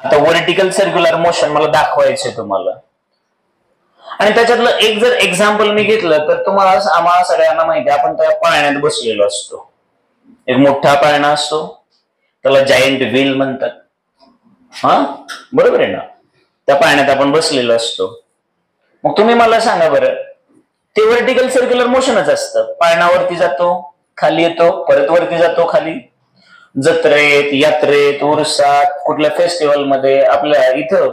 आता vertical circular motion मला दाखवायचंय तुम्हाला, आणि त्याच्यातलं एक जर एक्झाम्पल मी घेतलं तर तुम्हाला आम्हाला सगळ्यांना माहिती आहे, आपण त्या पाळण्यात बसलेलो असतो. एक मोठा पाळणा असतो, त्याला जायंट व्हील म्हणतात. हा बरोबर आहे ना. त्या पाळण्यात आपण बसलेलो असतो. मग तुम्ही मला सांगा बरं, ते व्हर्टिकल सर्क्युलर मोशनच असतं. पाळणावरती जातो, खाली येतो, परत वरती जातो, खाली. जत्रेत, यात्रेत, उरसात, कुठल्या फेस्टिवल मध्ये, आपल्या इथं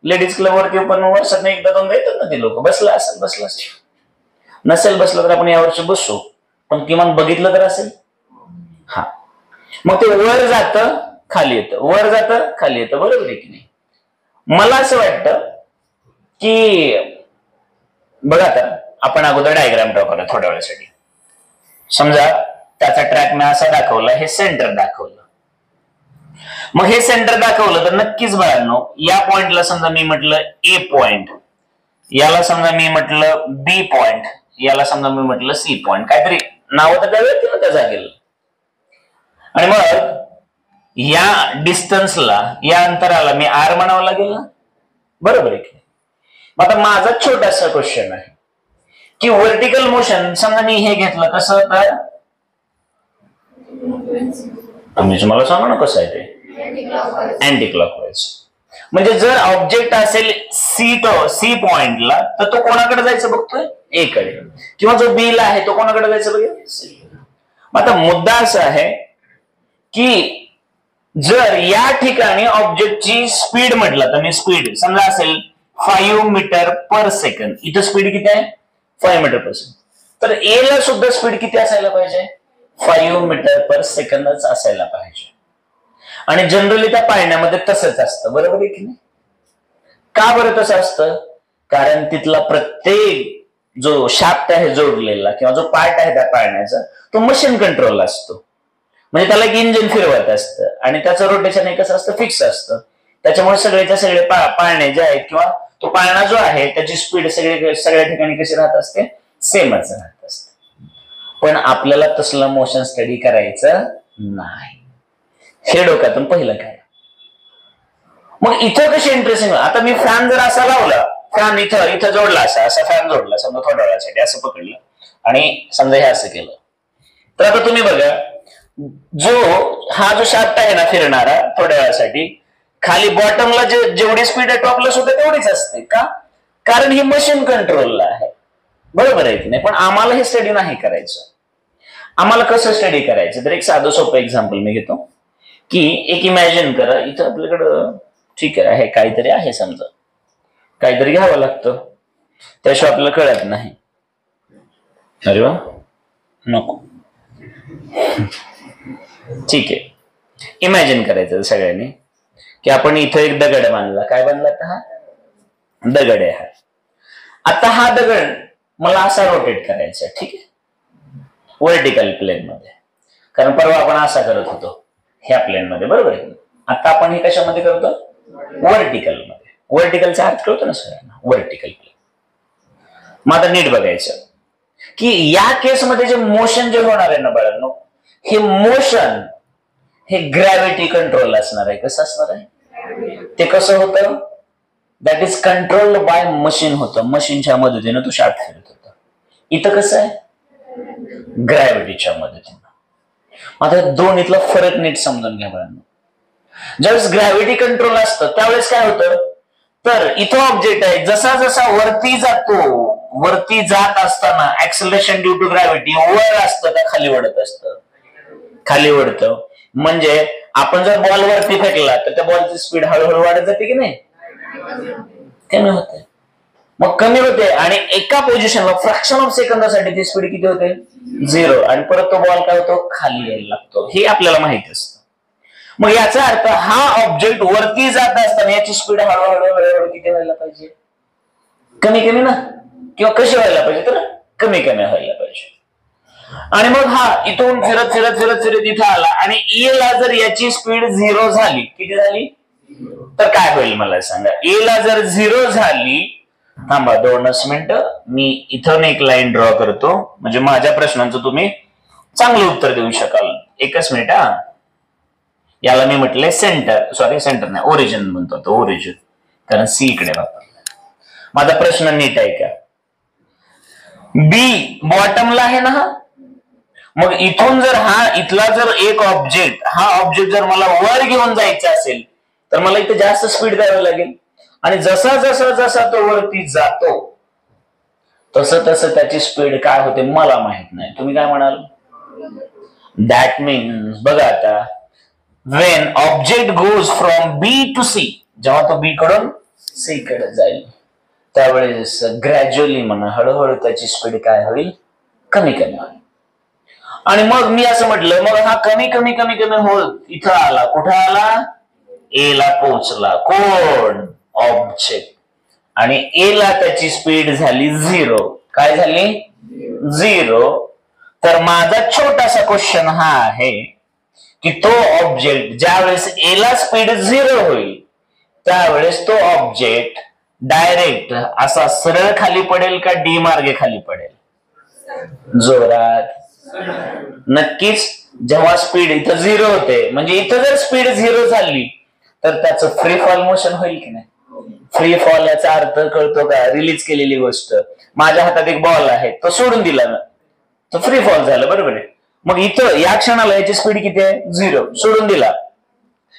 लेडीज क्लब वरती पण वर्षात एकदा दोनदा येतात ना ते लोक. बसला असेल, नसेल बसलं तर आपण यावर्षी बसू, पण किमान बघितलं तर असेल. हा, मग ते वर जातं, खाली येतं, वर जातं, खाली येतं, बरोबर आहे की नाही. मला असं वाटतं की बघा, आता आपण अगोदर डायग्राम ड्रॉ करूया थोड्या वेळासाठी. समजा त्याचा ट्रॅक मी असा दाखवला, हे सेंटर दाखवलं. मग हे सेंटर दाखवलं तर नक्कीच बाळांनो, या पॉइंटला समजा मी म्हटलं ए पॉइंट, याला समजा मी म्हटलं बी पॉइंट, याला समजा मी म्हटलं सी पॉइंट, काहीतरी नाव तर द्यावेत ना त्या जागेला. आणि मग या डिस्टन्सला, या अंतराला मी आर म्हणावं लागेल ना, बरोबर आहे की. आता माझा छोटासा क्वेश्चन आहे की व्हर्टिकल मोशन समजा मी हे घेतलं, कसं तर तुम्ही मला सांगा ना कसं आहे ते. Anti clockwise. म्हणजे जर ऑब्जेक्ट असेल सी पॉइंटला तर तो कोणाकडे जायचं बघतोय, ए कडे, किंवा जो बी ला आहे तो कोणाकडे जायचं बघेल, सी. आता मुद्दा असा आहे की जर या ठिकाणी ऑब्जेक्टची स्पीड म्हटलं तर मी स्पीड समजा असेल 5 मीटर पर सेकंड, इथं स्पीड किती आहे 5 मीटर पर सेकंड, तर ए ला सुद्धा स्पीड किती असायला पाहिजे, 5 मीटर पर सेकंदच असायला पाहिजे. आणि जनरली त्या पाळण्यामध्ये तसंच असतं, बरोबर आहे की नाही. का बरं तसं असतं, कारण तिथला प्रत्येक जो शाफ्ट आहे जोडलेला, किंवा जो पार्ट आहे त्या पाळण्याचा, तो मशीन कंट्रोल असतो. म्हणजे त्याला एक इंजिन फिरवत असतं आणि त्याचं रोटेशन एकच असतं, फिक्स असतं. त्याच्यामुळे सगळेच्या सगळे पाळणे जे आहेत, किंवा तो पाळणा जो आहे त्याची स्पीड सगळ्या ठिकाणी कशी राहत असते, सेमच राहत असते. पण आपल्याला तसलं मोशन स्टडी करायचं नाही, हे डोक्यातून पहिलं काय. मग इथं कशी इंटरेस्टिंग, आता मी फॅन जर असा लावला, फॅन इथं जोडला, असा फॅन जोडला समजा थोड्या वेळासाठी, असं पकडलं आणि समजा हे असं केलं, तर आता तुम्ही बघा, हा जो शाफ्ट आहे ना फिरणारा थोड्या वेळासाठी, खाली बॉटमला जेवढी स्पीड आहे टॉपला सुद्धा तेवढीच असते. का, कारण ही मशीन कंट्रोलला आहे, बरोबर आहे की नाही. पण आम्हाला हे स्टडी नाही करायचं. आम्हाला कसं स्टडी करायचं, तर एक साधं सोपं एक्झाम्पल मी घेतो की एक इमॅजिन करा, इथं आपल्याकडं ठीक आहे काहीतरी आहे, समजा काहीतरी घ्यावं लागतं, त्याशिवाय आपल्याला कळत नाही. अरे वा, नको, ठीक आहे. इमॅजिन करायचं सगळ्यांनी की आपण इथं एक दगड बांधला. काय बांधला, हा दगड आहे. आता हा दगड मला असा रोटेट करायचा, ठीक आहे, व्हर्टिकल प्लेन मध्ये, कारण परवा आपण असा करत होतो ह्या प्लेन मध्ये, बरोबर आहे. आता आपण हे कशामध्ये करतो, व्हर्टिकल मध्ये. व्हर्टिकलचा अर्थ कळतो ना सगळ्यांना, व्हर्टिकल प्लेन. मग आता नीट बघायचं की या केसमध्ये जे मोशन जे होणार आहे ना बाळांनो, हे मोशन हे ग्रॅव्हिटी कंट्रोल असणार आहे. कसं असणार आहे ते, कसं होतं, that is controlled by machine होतं, मशीनच्या मदतीने तो शाफ्ट फिरत होता. इथं कसं आहे, ग्रॅव्हिटीच्या मदतीने. आता दोन्हीतला फरक नीट समजून घ्या बाळांनो. ज्यावेळेस ग्रॅव्हिटी कंट्रोल असतं त्यावेळेस काय होतं, तर इथं ऑब्जेक्ट आहे, जसा जसा वरती जातो, वरती जात असताना ऍक्सेलरेशन ड्यू टू ग्रॅव्हिटी वर असतं का खाली वळत असतं, खाली वळतं. म्हणजे आपण जर बॉल वरती फेकला तर त्या बॉलची स्पीड हळूहळू वाढत जाते की नाही, कमी होते. मग कमी होते आणि एका पोझिशनला फ्रॅक्शन ऑफ सेकंदासाठी ती स्पीड किती होते, 0, आणि परत तो बॉल काय होतो, खाली यायला लागतो. हे आपल्याला माहित असतं. मग याचा अर्थ हा ऑब्जेक्ट वरती जात असताना याची स्पीड हळूहळू किती व्हायला पाहिजे, कमी कमी ना, किंवा कशी व्हायला पाहिजे, तर कमी कमी व्हायला पाहिजे. आणि मग हा इथून फिरत फिरत फिरत फिरत इथं आला आणि ए ला जर याची स्पीड 0 झाली, किती झाली, तर काय होईल मला सांगा. ए ला जर 0 झाली, थांबा 2 मिनिटं, मी इथून एक लाईन ड्रॉ करतो, म्हणजे माझ्या प्रश्नांचं तुम्ही चांगलं उत्तर देऊ शकाल. 1 मिनिट. याला मी म्हटलंय सेंटर, सॉरी सेंटर नाही, ओरिजिन म्हणतो तो, ओरिजिन, कारण सी इकडे वापरला. माझा प्रश्न नीट आहे का? बी बॉटमला आहे ना हा, मग इथून जर हा इथला जर एक ऑब्जेक्ट, हा ऑब्जेक्ट जर मला वर घेऊन जायचा असेल तर मला इथे जास्त स्पीड द्यावी लागेल, आणि जसा जसा जसा तो वरती जातो तसं तसं त्याची स्पीड काय होते मला माहित नाही. तुम्ही काय म्हणाल? दॅट मीन्स बघा आता, when object goes from B to C, जेव्हा तो बी कडून सी कडे जाईल त्यावेळेस ग्रॅज्युअली म्हणा हळूहळू त्याची स्पीड काय होईल? कमी कमी होईल. आणि मग मी असं म्हटलं, मग हा कमी कमी कमी कमी होत इथं आला, कुठं आला? ए ला पोहोचला. कोण? ऑब्जेक्ट. आणि ए ला त्याची स्पीड झाली 0. काय झाली? 0. तर माझा छोटासा क्वेश्चन हा आहे की तो ऑब्जेक्ट ज्यावेळेस ए ला स्पीड 0 होईल त्यावेळेस तो ऑब्जेक्ट डायरेक्ट असा सरळ खाली पडेल का डी मार्गे खाली पडेल? जोरात. नक्कीच जेव्हा स्पीड इथं 0 होते, म्हणजे इथं जर स्पीड 0 झाली तर त्याचं फ्री फॉल मोशन होईल की नाही? फ्री फॉल याचा अर्थ कळतो का? रिलीज केलेली गोष्ट. माझ्या हातात एक बॉल आहे, तो सोडून दिला ना, तो फ्री फॉल झाला, बरोबर आहे. मग इथं या क्षणाला याची स्पीड किती आहे? 0. सोडून दिला.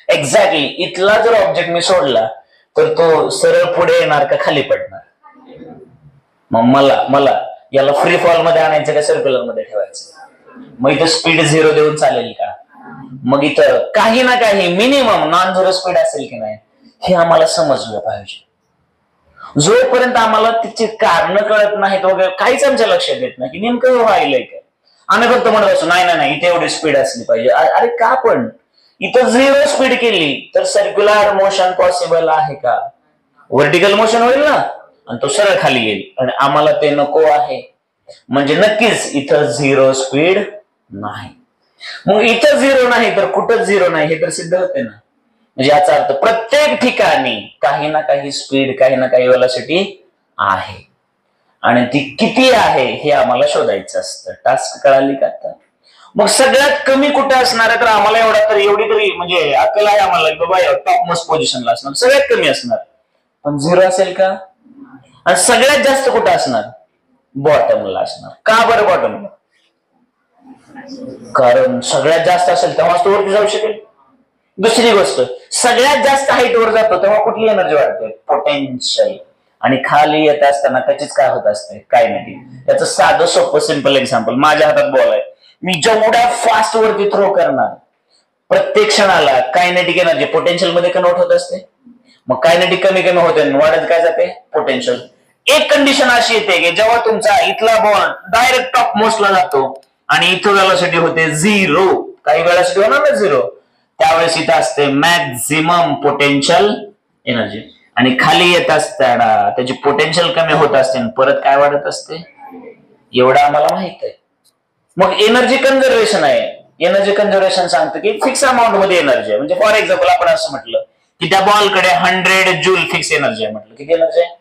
एक्झॅक्टली इथला जर ऑब्जेक्ट मी सोडला तर तो सरळ पुढे येणार का खाली पडणार? मग मला याला फ्री फॉल मध्ये आणायचं का सर्क्युलर मध्ये ठेवायचं? मग इथं स्पीड 0 देऊन चालेल का? मग इथं काही ना काही मिनिमम नॉन झिरो स्पीड असेल की नाही हे आम्हाला समजलं पाहिजे. जोपर्यंत आम्हाला तिची कारण कळत नाहीत वगैरे काहीच आमच्या लक्षात येत नाही की नेमकं व्हायलंय काय, आम्ही फक्त म्हणत असतो नाही नाही नाही इथे एवढी स्पीड असली पाहिजे. अरे का? पण इथं 0 स्पीड केली तर सर्क्युलर मोशन पॉसिबल आहे का? व्हर्टिकल मोशन होईल ना, आणि तो सरळ खाली येईल, आणि आम्हाला ते नको आहे. म्हणजे नक्कीच इथं 0 स्पीड नाही. मग इथं 0 नाही तर कुठं 0 नाही हे तर सिद्ध होते ना. म्हणजे याचा अर्थ प्रत्येक ठिकाणी काही ना काही स्पीड, काही ना काही वेलोसिटी आहे, आणि ती किती आहे हे आम्हाला शोधायचं असतं. टास्क कळाली का आता? मग सगळ्यात कमी कुठे असणार आहे? तर आम्हाला एवढी तरी म्हणजे अक्कल आहे आम्हाला की बाबा टॉप मोस्ट पोझिशनला असणार, सगळ्यात कमी असणार. पण 0 असेल का? आणि सगळ्यात जास्त कुठं असणार? बॉटमला असणार. का बरं बॉटमला? कारण सगळ्यात जास्त असेल तेव्हाच तो वरती जाऊ शकेल. दुसरी गोष्ट, सगळ्यात जास्त हाईट वर जातो तेव्हा कुठली एनर्जी वाढते? पोटेन्शियल. आणि खाली येत असताना त्याचीच काय होत असते? कायनेटिक. याचं साधं सोपं सिंपल एक्झाम्पल, माझ्या हातात बॉल आहे, मी जेवढ्या फास्ट वरती थ्रो करणार प्रत्येक क्षणाला कायनेटिक एनर्जी पोटेन्शियल मध्ये कन्वर्ट होत असते. मग कायनेटिक कमी कमी होते, वाढत काय जाते? पोटेन्शियल. एक कंडिशन अशी येते की जेव्हा तुमचा इथला बॉल डायरेक्ट टॉप मोस्टला जातो आणि इथं वेलोसिटी होते 0, काही वेलोसिटी होणार ना 0, त्यावेळेस इथं असते मॅक्झिमम पोटेन्शियल एनर्जी, आणि खाली येत असताना त्याची पोटेन्शियल कमी होत असते आणि परत काय वाढत असते? एवढं आम्हाला माहित आहे. मग एनर्जी कन्झर्वेशन आहे. एनर्जी कन्झर्वेशन सांगतं की फिक्स अमाऊंट मध्ये एनर्जी आहे. म्हणजे फॉर एक्झाम्पल आपण असं म्हटलं की त्या बॉलकडे 100 जूल फिक्स एनर्जी आहे. म्हटलं किती एनर्जी आहे?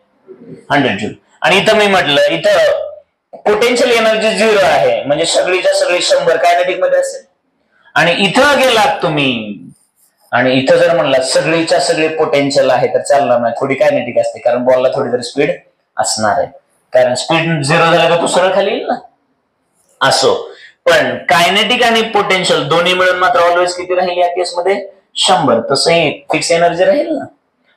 100 जूल. आणि इथं मी म्हटलं इथं पोटेन्शियल एनर्जी 0 आहे, म्हणजे सगळीच्या सगळी 100 कायनेटिक मध्ये असेल. आणि इथं गेलात तुम्ही आणि इथं जर म्हणला सगळीच्या सगळी पोटेन्शियल आहे तर चालणार नाही, थोडी कायनेटिक असते, कारण बॉलला थोडी तरी स्पीड असणार आहे, कारण स्पीड 0 झालं का तो सरळ खाली येईल ना. असो, पण कायनेटिक आणि पोटेन्शियल दोन्ही मिळून मात्र ऑलवेज किती राहील या केसमध्ये? 100. तसंही फिक्स एनर्जी राहील ना.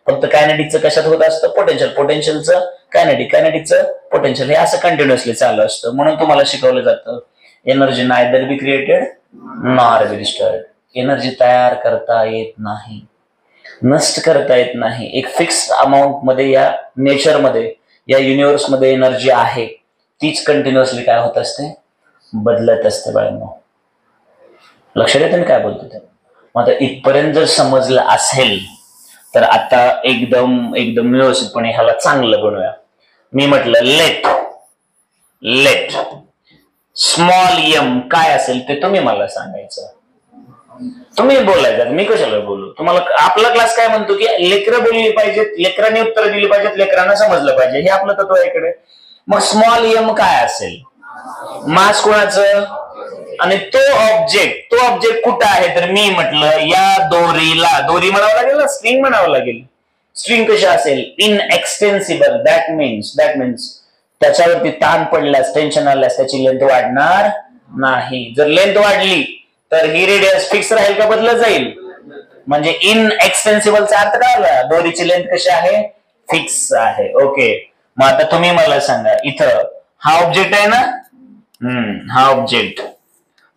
फक्त कायनेटिकचं कशात होत असतं? पोटेन्शियल. पोटेन्शियलचं कायनेटिक, कायनेटिकचं पोटेन्शियल, हे असं कंटिन्युअसली चालू असतं. म्हणून तुम्हाला शिकवलं जातं energy neither be created nor be destroyed. Energy तयार करता येत नाही, नष्ट करता येत नाही. एक फिक्स अमाऊंट मध्ये या नेचर मध्ये, या युनिव्हर्स मध्ये एनर्जी आहे, तीच कंटिन्युअसली काय होत असते? बदलत असते. बाळांनो लक्षात येतं मी काय बोलतो ते? मग आता इथपर्यंत जर समजलं असेल तर आता एकदम एकदम व्यवस्थितपणे ह्याला चांगलं बनवूया. मी म्हटलं लेट स्मॉल एम काय असेल ते तुम्ही मला सांगायचं, तुम्ही बोलायचं, मी कशाला बोलू? तुम्हाला आपला क्लास काय म्हणतो की लेकरं बोलली पाहिजेत, लेकरांनी उत्तर दिली पाहिजेत, लेकरांना समजलं पाहिजे, हे आपलं तत्व आहे इकडे. मग स्मॉल एम काय असेल? मास कोणाचं? आणि तो ऑब्जेक्ट कुठं आहे तर मी म्हटलं या दोरीला, दोरी म्हणावं लागेल ना, स्ट्रिंग म्हणावं लागेल. स्ट्रिंग कशी असेल, इनएक्सटेन्सिबल. दॅट मीन्स त्याच्यावरती ताण पडल्यास, टेन्शन आल्यास त्याची लेंथ वाढणार नाही. जर लेंथ वाढली तर ही रेडियस फिक्स राहील का बदलत जाईल? म्हणजे इनएक्सटेन्सिबलचा अर्थ काय आला? दोरीची लेंथ कशी आहे? फिक्स आहे. ओके, मग आता तुम्ही मला सांगा, इथं हा ऑब्जेक्ट आहे ना, हा ऑब्जेक्ट,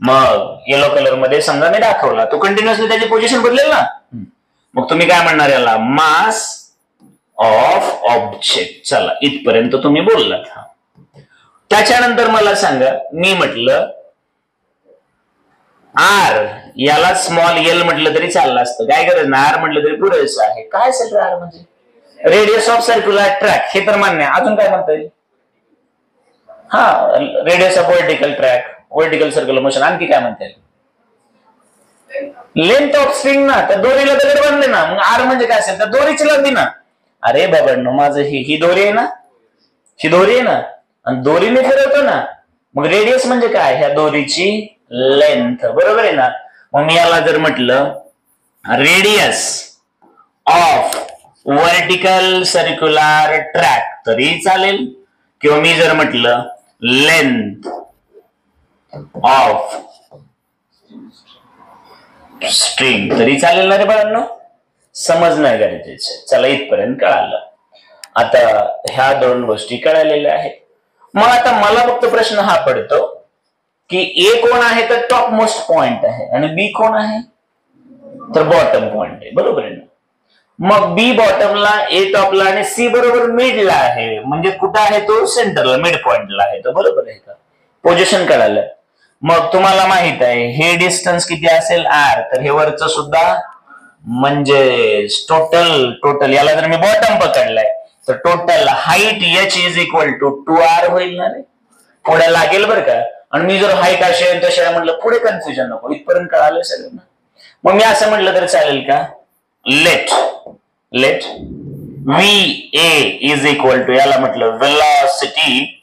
मग येलो कलर मध्ये समजा मी दाखवला, तो कंटिन्युअसली त्याची पोझिशन बदलेल ना, मग तुम्ही काय म्हणणार याला? मास ऑफ ऑब्जेक्ट. चला, इथपर्यंत तुम्ही बोललात. त्याच्यानंतर मला सांगा, मी म्हटलं आर, याला स्मॉल एल म्हटलं तरी चाललं असतं, काय गरज नाही, आर म्हटलं तरी पुरेसं आहे. काय असेल आर म्हणजे? रेडियस ऑफ सर्क्युलर ट्रॅक, हे तर मान्य आहे. अजून काय म्हणता येईल? हा, radius of vertical track, vertical circular motion. आणखी काय म्हणता येईल? लेंथ ऑफ स्ट्रिंग ना, त्या दोरीला दगड बांधले ना, मग आर म्हणजे काय असेल? तर दोरीची लांबी ना. अरे बाबांनो, माझं ही दोरी आहे ना, ही दोरी आहे ना, आणि दोरीने फिरवतो ना, मग रेडियस म्हणजे काय? ह्या दोरीची लेंथ, बरोबर आहे ना. मग मी याला जर म्हटलं radius of vertical circular track तरी चालेल, किंवा मी जर म्हटलं लेंथ ऑफ स्ट्रिंग तरी चालेल ना रे बाळांनो. समजणं गरजेचं. चला, इथपर्यंत कळालं. आता ह्या दोन गोष्टी कळालेल्या आहेत. मग आता मला फक्त प्रश्न हा पडतो की ए कोण आहे तर टॉप मोस्ट पॉइंट आहे, आणि बी कोण आहे तर बॉटम पॉइंट आहे, बरोबर आहे ना. मग बी बॉटमला, ए टॉपला आणि सी बरोबर मिडला आहे. म्हणजे कुठं आहे तो? सेंटरला, मिड पॉइंटला आहे तो, बरोबर आहे का? पोझिशन कळालं. मग तुम्हाला माहित आहे हे डिस्टन्स किती असेल? आर. तर हे वरचं सुद्धा म्हणजे टोटल याला जर मी बॉटम पकडलाय तर total height H is equal to 2r होईल ना रे. पुढे लागेल बरं का. आणि मी जर हाईट असेल तशा म्हटलं, पुढे कन्फ्युजन नको, इथपर्यंत कळालं सगळं ना. मग मी असं म्हटलं तर चालेल का? Let V A is equal to, याला म्हटलं वेलॉसिटी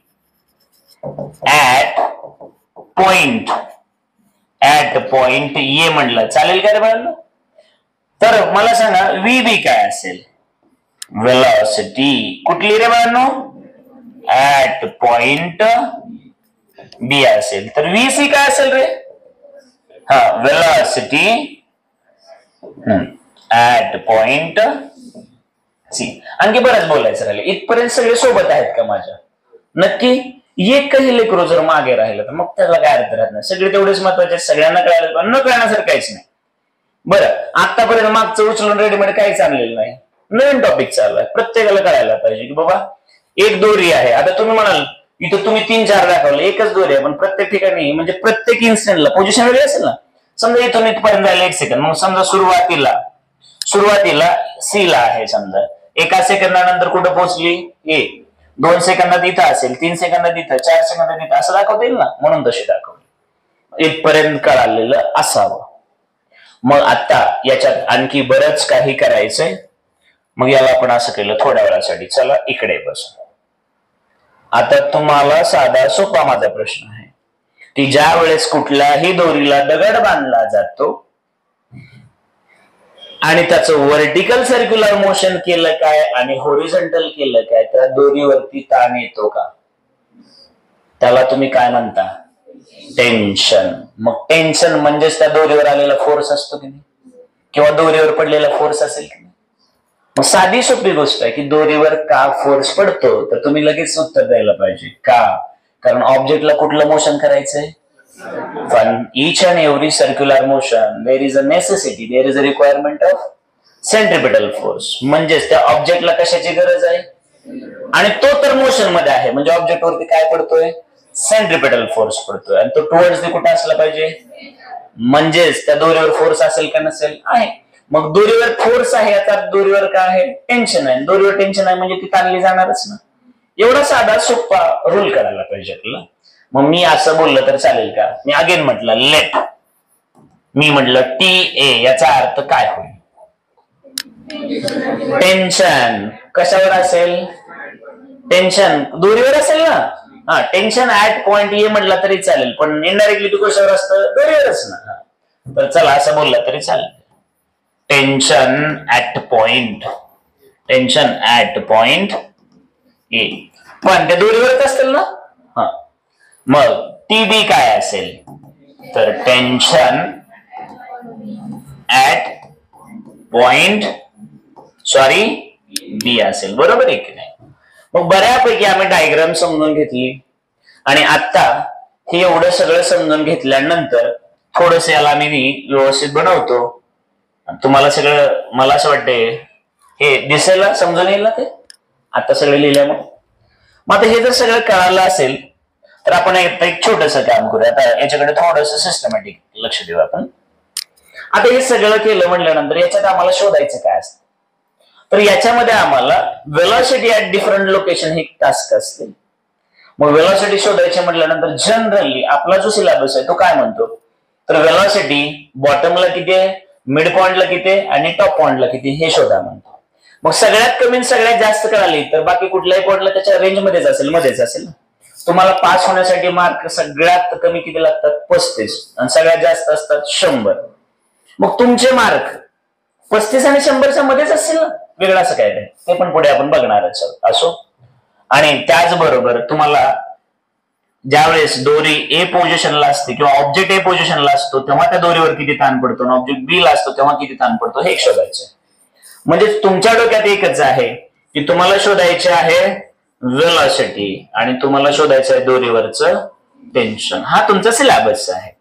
ऍट पॉइंट ए म्हटलं, चालेल का रे बाळांनो? तर मला सांगा व्ही बी काय असेल? वेलॉसिटी कुठली रे बाळांनो? ऍट पॉइंट बी असेल. तर व्ही सी काय असेल रे? हा, वेलॉसिटी ऍट पॉइंट सी. आणखी बरंच बोलायचं राहिलं. इथपर्यंत सगळे सोबत आहेत का माझ्या? नक्की. एक काही लेकरो जर मागे राहिलं तर मग त्याला काय अर्थ राहत नाही. सगळे तेवढेच महत्वाचे, सगळ्यांना कळायला, न कळण्यासारखं काहीच नाही. बरं, आतापर्यंत मागचं उचलून रेडीमेड काहीच आणलेलं नाही, नवीन टॉपिक चालू आहे. प्रत्येकाला कळायला पाहिजे की बाबा एक दोरी आहे. आता तुम्ही म्हणाल इथं तुम्ही 3-4 दाखवले, एकच दोरी आहे, पण प्रत्येक ठिकाणी म्हणजे प्रत्येक इन्स्टंटला पोझिशन वेगळी असेल ना. समजा इथून इथपर्यंत जायला 1 सेकंद, मग समजा सुरुवातीला सी ला आहे, समजा 1 सेकंदानंतर कुठं पोहोचली? ए. 2 सेकंदात इथं असेल, 3 सेकंदात इथं, 4 सेकंदात इथं, असं दाखवता येईल ना, म्हणून तशी दाखवली. इथपर्यंत कळालेलं असावं. मग आता याच्यात आणखी बरंच काही करायचंय. मग याला आपण असं केलं थोड्या वेळासाठी. चला इकडे बसू. आता तुम्हाला साधा सोपा माझा प्रश्न आहे की ज्या वेळेस कुठल्याही दोरीला दगड बांधला जातो आणि त्याचं व्हर्टिकल सर्क्युलर मोशन केलं काय आणि होरिझॉन्टल केलं काय, त्या दोरीवरती ताण येतो का? त्याला तुम्ही काय म्हणता? टेन्शन. मग टेन्शन म्हणजेच त्या दोरीवर आलेला फोर्स असतो की नाही, किंवा दोरीवर पडलेला फोर्स असेल की नाही. मग साधी सोपी गोष्ट आहे की दोरीवर का फोर्स पडतो, तर तुम्ही लगेच उत्तर द्यायला पाहिजे. का? कारण ऑब्जेक्टला कुठलं मोशन करायचंय? पण each and every circular motion there is a necessity, there is a requirement of centripetal force. म्हणजेच त्या ऑब्जेक्टला कशाची गरज आहे? आणि तो तर मोशन मध्ये आहे, म्हणजे ऑब्जेक्ट वरती काय पडतोय? सेंट्रिपेटल फोर्स पडतोय. आणि तो टुवर्ड्स दी कुठे असला पाहिजे? म्हणजेच त्या दोरीवर फोर्स असेल का नसेल? आहे. मग दोरीवर फोर्स आहे, आता दोरीवर काय आहे? टेन्शन आहे. दोरीवर टेन्शन आहे म्हणजे ती ताणली जाणारच ना. एवढा साधा सोपा रूल करायला पाहिजे आपल्याला. मग मी असं बोललं तर चालेल का? मी अगेन म्हटलं लेट, मी म्हटलं टी ए, याचा अर्थ काय होईल? टेन्शन कशावर असेल? टेन्शन दोरीवर असेल ना. हा टेन्शन ऍट पॉइंट ए म्हटला तरी चालेल, पण इनडायरेक्टली तू कशावर असतं, दोरीवरच ना. तर चला असं बोलला तरी चालेल. Tension at point, tension at point ए, पण त्या दोरीवरच असतील ना. हा मग टी बी काय असेल, तर टेन्शन ऍट पॉइंट सॉरी बी असेल. बरोबर आहे की नाही. मग बऱ्यापैकी आम्ही डायग्राम समजून घेतली आणि आता हे एवढं सगळं समजून घेतल्यानंतर थोडस याला मी व्यवस्थित बनवतो. तुम्हाला सगळं, मला असं वाटतंय हे दिसायला समजून येईल ना ते आता सगळं लिहिल्यामुळे. मग आता हे जर सगळं कळालं असेल तर आपण एक छोटस काम करूया. आता याच्याकडे थोडस सिस्टमॅटिक लक्ष देऊ आपण. आता हे सगळं केलं म्हटल्यानंतर याच्यात आम्हाला शोधायचं काय असतं, तर याच्यामध्ये आम्हाला व्हेलॉसिटी ऍट डिफरंट लोकेशन हे टास्क असते. मग व्हेलॉसिटी शोधायची म्हटल्यानंतर जनरली आपला जो सिलेबस आहे तो काय म्हणतो, तर व्हेलॉसिटी बॉटमला किती आहे, मिड पॉइंटला किती आहे आणि टॉप पॉइंटला किती हे शोधा म्हणतो. मग सगळ्यात कमी सगळ्यात जास्त कळाली तर बाकी कुठल्याही पॉइंटला त्याच्या रेंज मध्येच असेल. तुम्हाला पास होण्यासाठी मार्क सगळ्यात कमी किती लागतात, 35 आणि सगळ्यात जास्त असतात 100. मग तुमचे मार्क 35 आणि 100च्या मध्येच असतील ना, वेगळं असं काय नाही, ते पण पुढे आपण बघणारच असो. आणि त्याचबरोबर तुम्हाला ज्यावेळेस दोरी ए पोझिशनला असते किंवा ऑब्जेक्ट ए पोझिशनला असतो तेव्हा त्या दोरीवर किती ताण पडतो आणि ऑब्जेक्ट बी ला असतो तेव्हा किती ताण पडतो हे शोधायचं. म्हणजे तुमच्या डोक्यात एकच आहे की तुम्हाला शोधायचे आहे व्हेलॉसिटी आणि तुम्हाला शोधायचं आहे दोरीवरचं टेन्शन. हा तुमचा सिलेबस आहे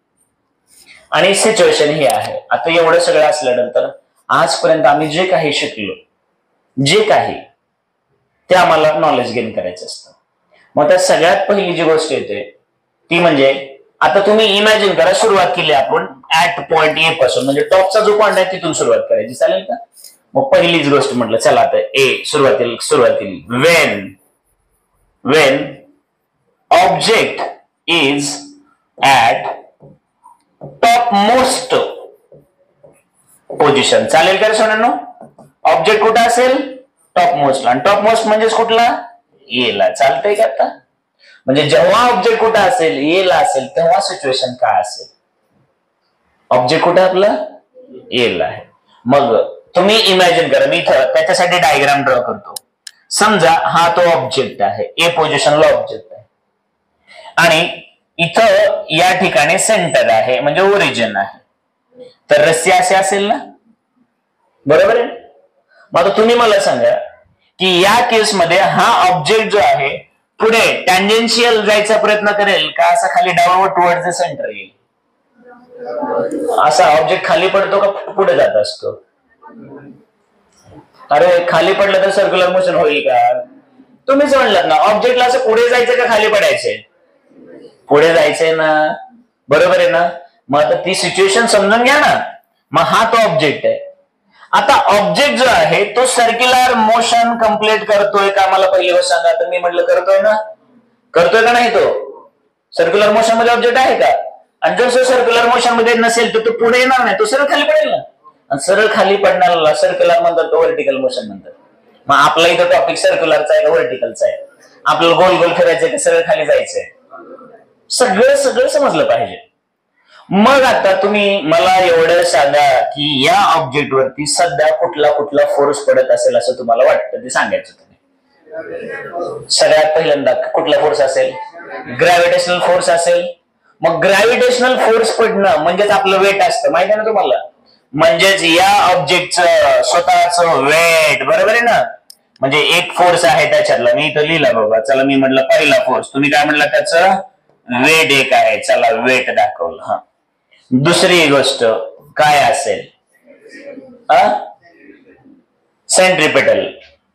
आणि सिच्युएशन ही आहे. आता एवढं सगळं असल्यानंतर आजपर्यंत आम्ही जे काही शिकलो, जे काही ते आम्हाला नॉलेज गेन करायचं असतं. मग त्या सगळ्यात पहिली जी गोष्ट येते ती म्हणजे, आता तुम्ही इमॅजिन करा सुरुवात केली आपण ऍट पॉइंट ए पासून, म्हणजे टॉपचा जो पॉइंट आहे तिथून सुरुवात करायची, चालेल का. मग पहिलीच गोष्ट म्हटलं चला आता ए सुरुवात केली. Wien object is at top most position, चालेल का रे सोन्यांनो. ऑब्जेक्ट कुठं असेल, टॉप मोस्ट, आणि टॉप मोस्ट म्हणजेच कुठला, ए ला. चालतंय का आता. म्हणजे जेव्हा ऑब्जेक्ट कुठं असेल, ए ला असेल, तेव्हा सिच्युएशन काय असेल, ऑब्जेक्ट कुठं आपलं ए ला आहे. मग तुम्ही इमॅजिन करा, मी त्याच्यासाठी डायग्राम ड्रॉ करतो. समजा हा तो ऑब्जेक्ट आहे, ए पोझिशनला ऑब्जेक्ट आहे आणि इथं या ठिकाणी सेंटर आहे म्हणजे ओरिजिन आहे, तर रस्सी असे असेल ना, बरोबर आहे. मग तुम्ही मला सांगा की या केसमध्ये हा ऑब्जेक्ट जो आहे पुढे टँजेन्शियल जायचा प्रयत्न करेल का असा खाली डाऊनवर्ड टुवर्ड्स द सेंटर येईल, असा ऑब्जेक्ट खाली पडतो का पुढे जात असतो. अरे खाली पडलं तर सर्क्युलर मोशन होईल का, तुम्हीच म्हणलात ना. ऑब्जेक्टला असं पुढे जायचं का खाली पडायचंय, पुढे जायचंय ना, बरोबर आहे ना. मग आता ती सिच्युएशन समजून घ्या ना. मग हा तो ऑब्जेक्ट आहे. आता ऑब्जेक्ट जो आहे तो सर्क्युलर मोशन कंप्लीट करतोय का, मला पहिली गोष्ट सांगा. तर मी म्हटलं करतोय ना, करतोय का नाही, तो सर्क्युलर मोशन मध्ये ऑब्जेक्ट आहे का. आणि जर सर्क्युलर मोशन मध्ये नसेल तर तो पुढे येणार नाही, तो सरळ खाली पडेल ना. आणि सरळ खाली पडणारा सर्क्युलर म्हणतात, तो व्हर्टिकल मोशन म्हणतात. मग आपला इथं टॉपिक सर्क्युलरचा आहे का व्हर्टिकलचा आहे, आपल्याला गोल गोल फिरायचंय का सरळ खाली जायचंय, सगळं समजलं पाहिजे. मग आता तुम्ही मला एवढं सांगा की या ऑब्जेक्ट वरती सध्या कुठला फोर्स पडत असेल असं तुम्हाला वाटतं, ते सांगायचं तुम्ही. सगळ्यात पहिल्यांदा कुठला फोर्स असेल, ग्रॅव्हिटेशनल फोर्स असेल. मग ग्रॅव्हिटेशनल फोर्स पडणं म्हणजेच आपलं वेट असतं, माहिती आहे ना तुम्हाला. म्हणजेच या ऑब्जेक्टचं स्वतःचं वेट, बरोबर आहे ना. म्हणजे एक फोर्स आहे त्याच्यातला, मी इथं लिहिला बाबा. चला मी म्हटलं पहिला फोर्स, तुम्ही काय म्हटलं त्याचं वेट एक आहे, चला वेट दाखवलं. हा दुसरी गोष्ट काय असेल, सेंट्रिपेटल.